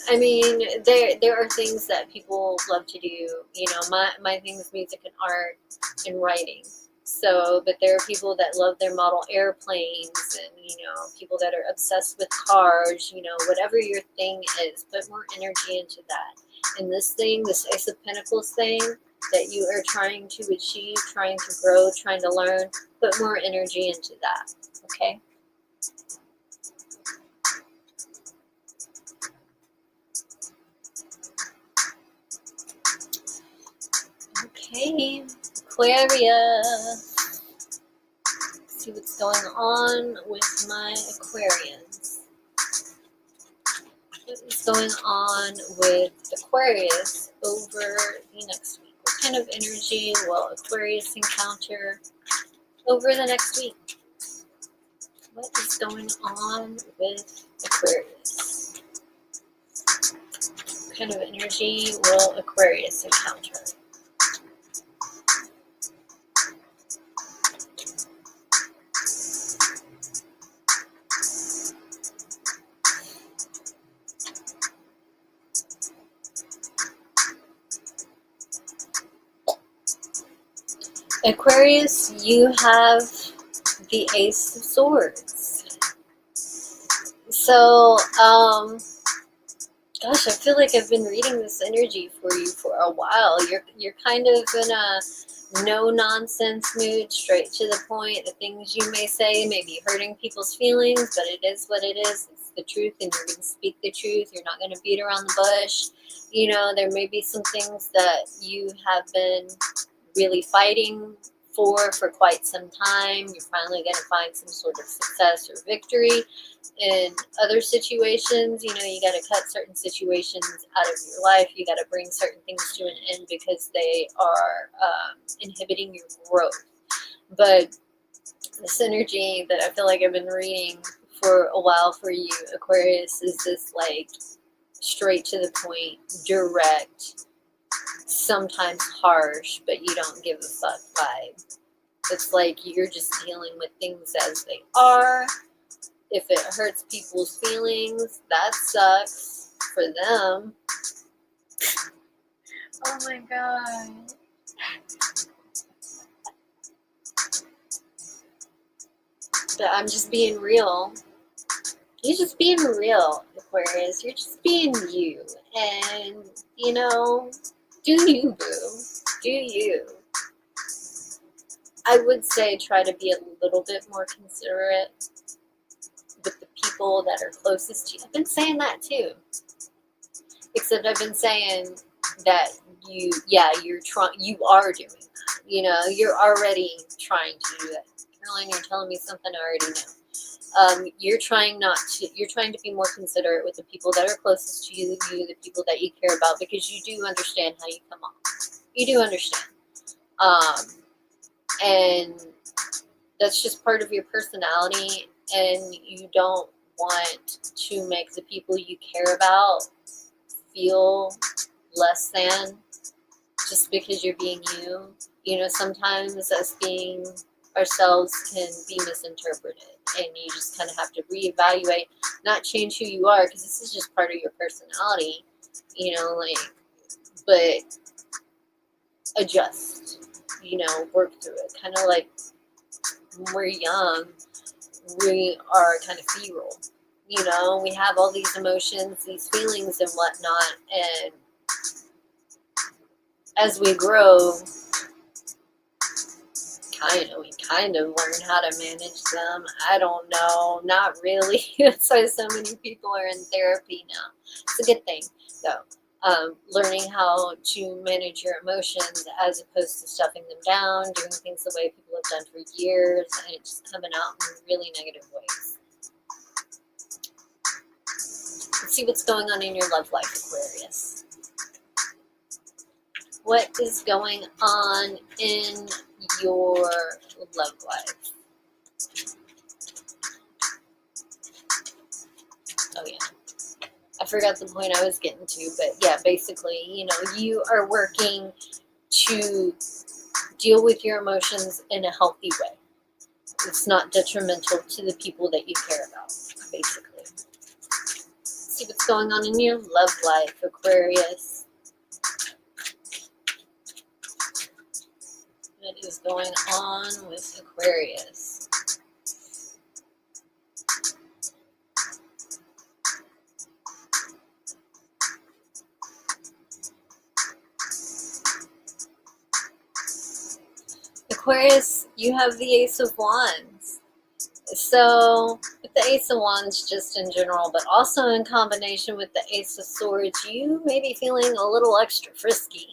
I mean, there are things that people love to do. My thing is music and art and writing. So, but there are people that love their model airplanes and, people that are obsessed with cars, whatever your thing is, put more energy into that. And this Ace of Pentacles thing that you are trying to achieve, trying to grow, trying to learn, put more energy into that, okay? Okay, Aquarius. See what's going on with my Aquarians. What is going on with Aquarius over the next week? What kind of energy will Aquarius encounter over the next week? What is going on with Aquarius? What kind of energy will Aquarius encounter? Aquarius, you have the Ace of Swords. So, gosh, I feel like I've been reading this energy for you for a while. You're kind of in a no-nonsense mood, straight to the point. The things you may say may be hurting people's feelings, but it is what it is. It's the truth, and you're going to speak the truth. You're not going to beat around the bush. There may be some things that you have been really fighting for quite some time. You're finally going to find some sort of success or victory. In other situations, you got to cut certain situations out of your life. You got to bring certain things to an end because they are inhibiting your growth. But this energy that I feel like I've been reading for a while for you, Aquarius, is this like straight to the point, direct, sometimes harsh, but you don't give a fuck vibe. It's like you're just dealing with things as they are. If it hurts people's feelings, that sucks for them. Oh my god. But I'm just being real. You're just being real, Aquarius. You're just being you. And, do you, boo. Do you. I would say try to be a little bit more considerate with the people that are closest to you. I've been saying that too. Except I've been saying that you are doing that. You're already trying to do that. Caroline, you're telling me something I already know. You're trying to be more considerate with the people that are closest to you, the people that you care about, because you do understand how you come off. You do understand. And that's just part of your personality, and you don't want to make the people you care about feel less than just because you're being you. You know, sometimes us being ourselves can be misinterpreted, and you just kind of have to reevaluate, not change who you are, because this is just part of your personality, you know, like, but adjust, you know, work through it. Kind of like when we're young, we are kind of feral. You know, we have all these emotions, these feelings, and whatnot, and as we grow, we kind of learn how to manage them. I don't know, not really. That's why so many people are in therapy now. It's a good thing, though. Learning how to manage your emotions as opposed to stuffing them down, doing things the way people have done for years, and it's just coming out in really negative ways. Let's see what's going on in your love life, Aquarius. What is going on in your love life? Oh, yeah. I forgot the point I was getting to, but yeah, basically, you know, you are working to deal with your emotions in a healthy way. It's not detrimental to the people that you care about, basically. Let's see what's going on in your love life, Aquarius. What is going on with Aquarius? Aquarius, you have the Ace of Wands. So, with the Ace of Wands just in general, but also in combination with the Ace of Swords, you may be feeling a little extra frisky.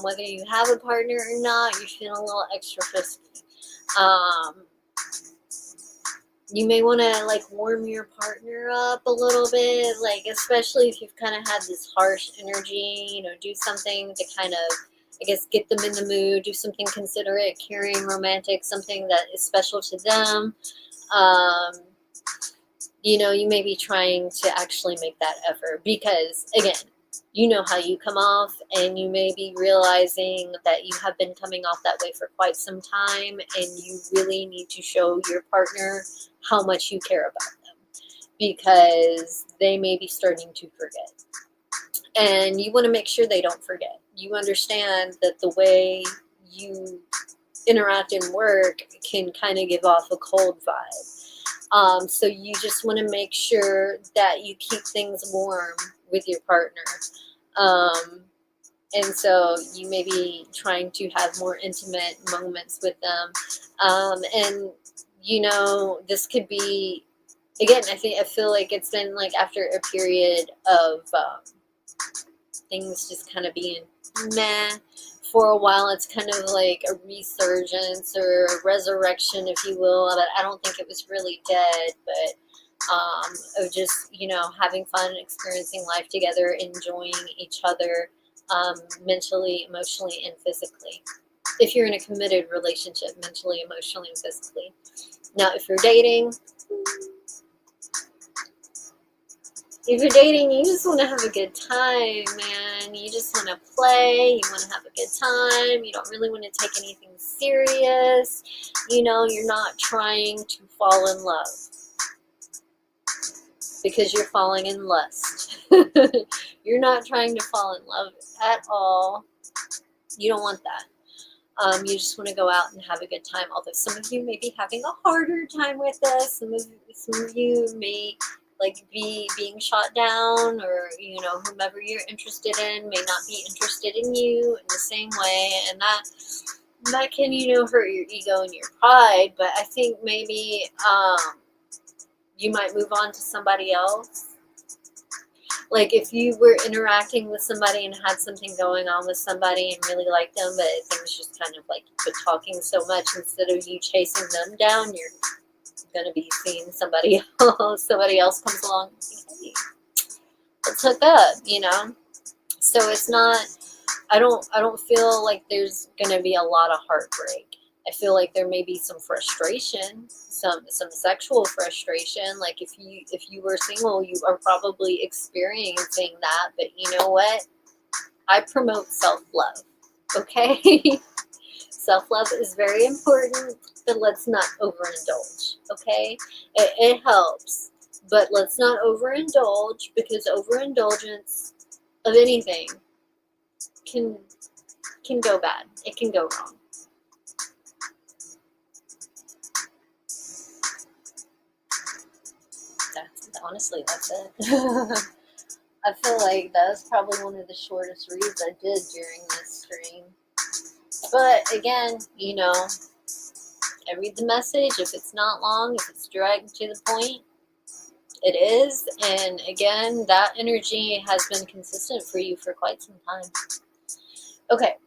Whether you have a partner or not, you're feeling a little extra frisky. You may want to like warm your partner up a little bit, like especially if you've kind of had this harsh energy, you know, do something to kind of, I guess, get them in the mood, do something considerate, caring, romantic, something that is special to them. You know, you may be trying to actually make that effort because, again, you know how you come off, and you may be realizing that you have been coming off that way for quite some time, and you really need to show your partner how much you care about them because they may be starting to forget. And you want to make sure they don't forget. You understand that the way you interact and work can kind of give off a cold vibe. So you just want to make sure that you keep things warm with your partner. And so you may be trying to have more intimate moments with them. And, you know, this could be, again, I feel like it's been like after a period of things just kind of being meh for a while. It's kind of like a resurgence or a resurrection, if you will. But I don't think it was really dead, but of just, you know, having fun, experiencing life together, enjoying each other mentally, emotionally, and physically. If you're in a committed relationship, mentally, emotionally, and physically. Now, if you're dating, you just want to have a good time, man. You just want to play. You want to have a good time. You don't really want to take anything serious. You know, you're not trying to fall in love because you're falling in lust. You're not trying to fall in love at all. You don't want that. You just want to go out and have a good time. Although some of you may be having a harder time with this. Some of you may like be being shot down, or, you know, whomever you're interested in may not be interested in you in the same way, and that can, you know, hurt your ego and your pride. But I think maybe you might move on to somebody else. Like if you were interacting with somebody and had something going on with somebody and really liked them, but things just kind of like quit talking so much, instead of you chasing them down, you're going to be seeing somebody else. Somebody else comes along and says, hey, let's hook up, you know? So it's not, I don't feel like there's going to be a lot of heartbreak. I feel like there may be some frustration, some sexual frustration. Like if you were single, you are probably experiencing that. But you know what? I promote self-love. Okay? Self-love is very important, but let's not overindulge. Okay? It helps, but let's not overindulge, because overindulgence of anything can go bad. It can go wrong. Honestly, that's it. I feel like that was probably one of the shortest reads I did during this stream. But again, you know, I read the message. If it's not long, if it's direct to the point, it is. And again, that energy has been consistent for you for quite some time. Okay.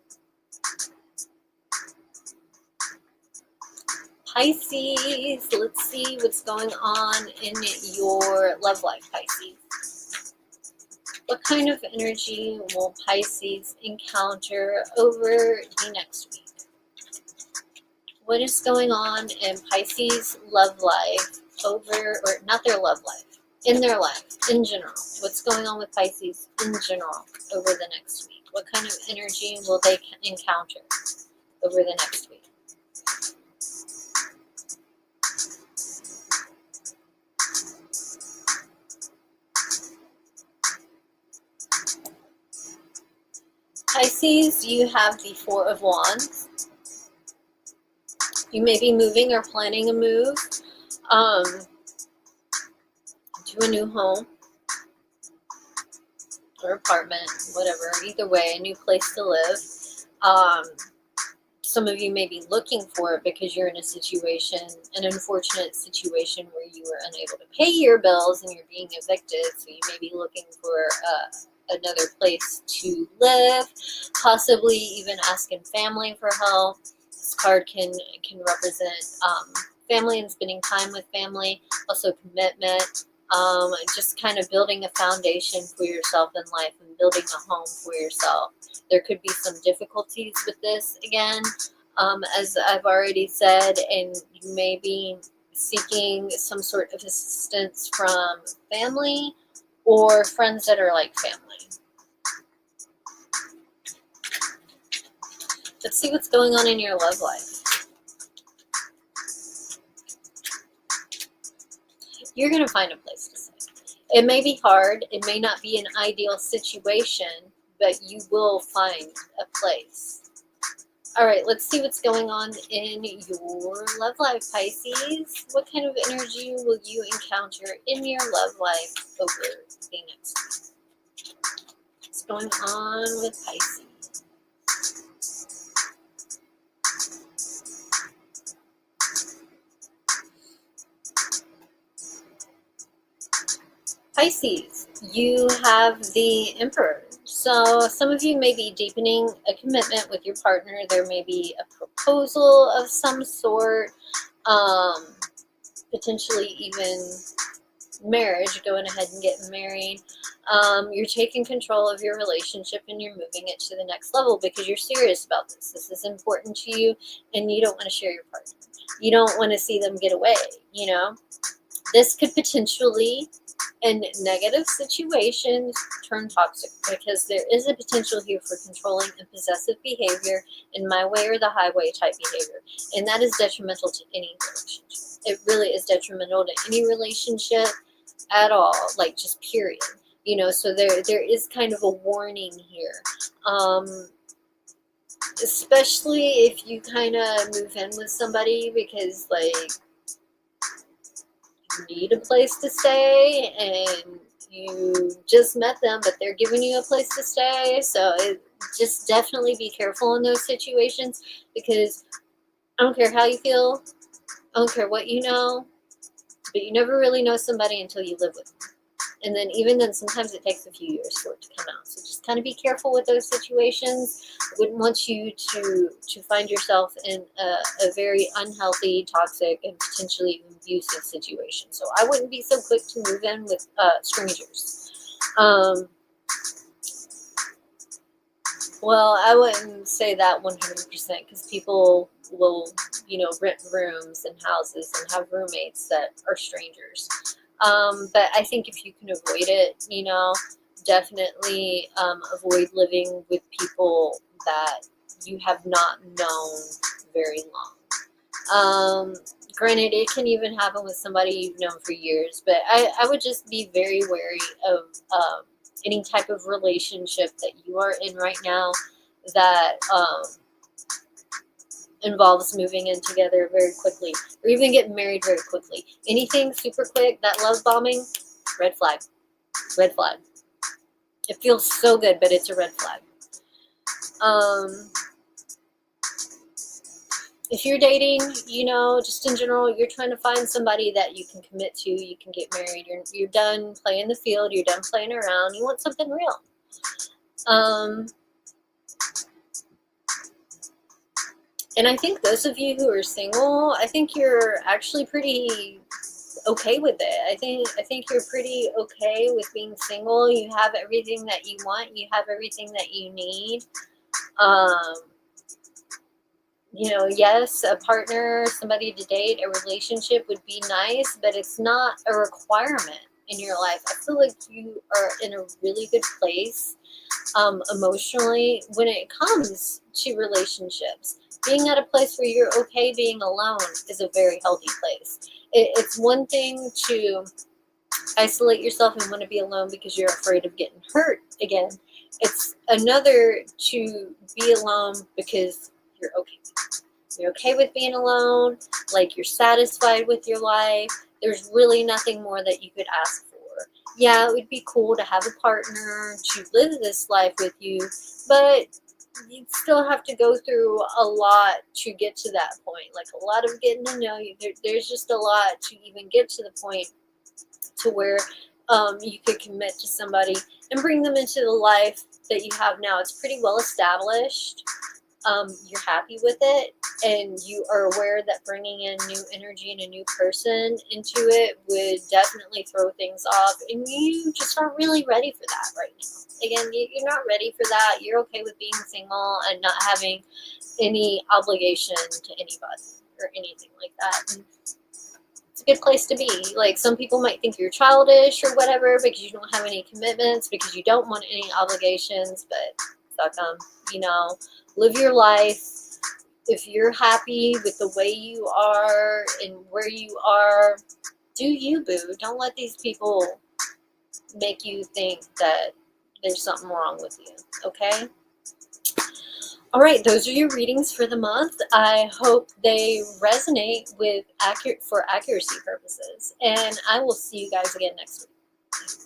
Pisces, let's see what's going on in your love life, Pisces. What kind of energy will Pisces encounter over the next week? What is going on in Pisces' love life over, or not their love life, in their life, in general? What's going on with Pisces in general over the next week? What kind of energy will they encounter over the next week? Pisces, you have the Four of Wands. You may be moving or planning a move to a new home or apartment, whatever. Either way, a new place to live. Some of you may be looking for it because you're in a situation, an unfortunate situation where you were unable to pay your bills and you're being evicted. So you may be looking for another place to live, possibly even asking family for help. This card can represent family and spending time with family, also commitment, just kind of building a foundation for yourself in life and building a home for yourself. There could be some difficulties with this again, as I've already said, and you may be seeking some sort of assistance from family or friends that are like family. Let's see what's going on in your love life. You're going to find a place to stay. It may be hard. It may not be an ideal situation, but you will find a place. All right, let's see what's going on in your love life, Pisces. What kind of energy will you encounter in your love life over the next week? What's going on with Pisces? Pisces, you have the Emperor. So some of you may be deepening a commitment with your partner. There may be a proposal of some sort, potentially even marriage, going ahead and getting married. You're taking control of your relationship and you're moving it to the next level because you're serious about this. This is important to you and you don't want to share your partner. You don't want to see them get away, you know. This could potentially, in negative situations, turn toxic because there is a potential here for controlling and possessive behavior in my way or the highway type behavior. And that is detrimental to any relationship. It really is detrimental to any relationship at all, like just period. You know, so there is kind of a warning here. Especially if you kind of move in with somebody because, like, need a place to stay and you just met them but they're giving you a place to stay, so just definitely be careful in those situations because I don't care how you feel, I don't care what you know, but you never really know somebody until you live with them. And then even then, sometimes it takes a few years for it to come out. So just kind of be careful with those situations. I wouldn't want you to find yourself in a very unhealthy, toxic, and potentially even abusive situation. So I wouldn't be so quick to move in with strangers. Well, I wouldn't say that 100% because people will, rent rooms and houses and have roommates that are strangers. But I think if you can avoid it, definitely avoid living with people that you have not known very long. Um, Granted, it can even happen with somebody you've known for years, but I would just be very wary of any type of relationship that you are in right now that involves moving in together very quickly or even getting married very quickly. Anything super quick, that love bombing, red flag. Red flag. It feels so good, but it's a red flag. If you're dating, just in general, you're trying to find somebody that you can commit to, you can get married, you're done playing the field, you're done playing around, you want something real. And I think those of you who are single, I think you're actually pretty okay with it. I think you're pretty okay with being single. You have everything that you want, you have everything that you need. Um, yes, a partner, somebody to date, a relationship would be nice, but it's not a requirement in your life. I feel like you are in a really good place emotionally when it comes to relationships. Being at a place where you're okay being alone is a very healthy place. It's one thing to isolate yourself and want to be alone because you're afraid of getting hurt again. It's another to be alone because you're okay. You're okay with being alone, like you're satisfied with your life. There's really nothing more that you could ask for. Yeah, it would be cool to have a partner to live this life with you, but you'd still have to go through a lot to get to that point. Like a lot of getting to know you. There's just a lot to even get to the point to where you could commit to somebody and bring them into the life that you have now. It's pretty well established. You're happy with it, and you are aware that bringing in new energy and a new person into it would definitely throw things off, and you just aren't really ready for that right now. Again, you're not ready for that. You're okay with being single and not having any obligation to anybody or anything like that. And it's a good place to be. Like, some people might think you're childish or whatever because you don't have any commitments, because you don't want any obligations, but fuck them, live your life. If you're happy with the way you are and where you are, do you, boo. Don't let these people make you think that there's something wrong with you, okay? All right, those are your readings for the month. I hope they resonate for accuracy purposes, and I will see you guys again next week.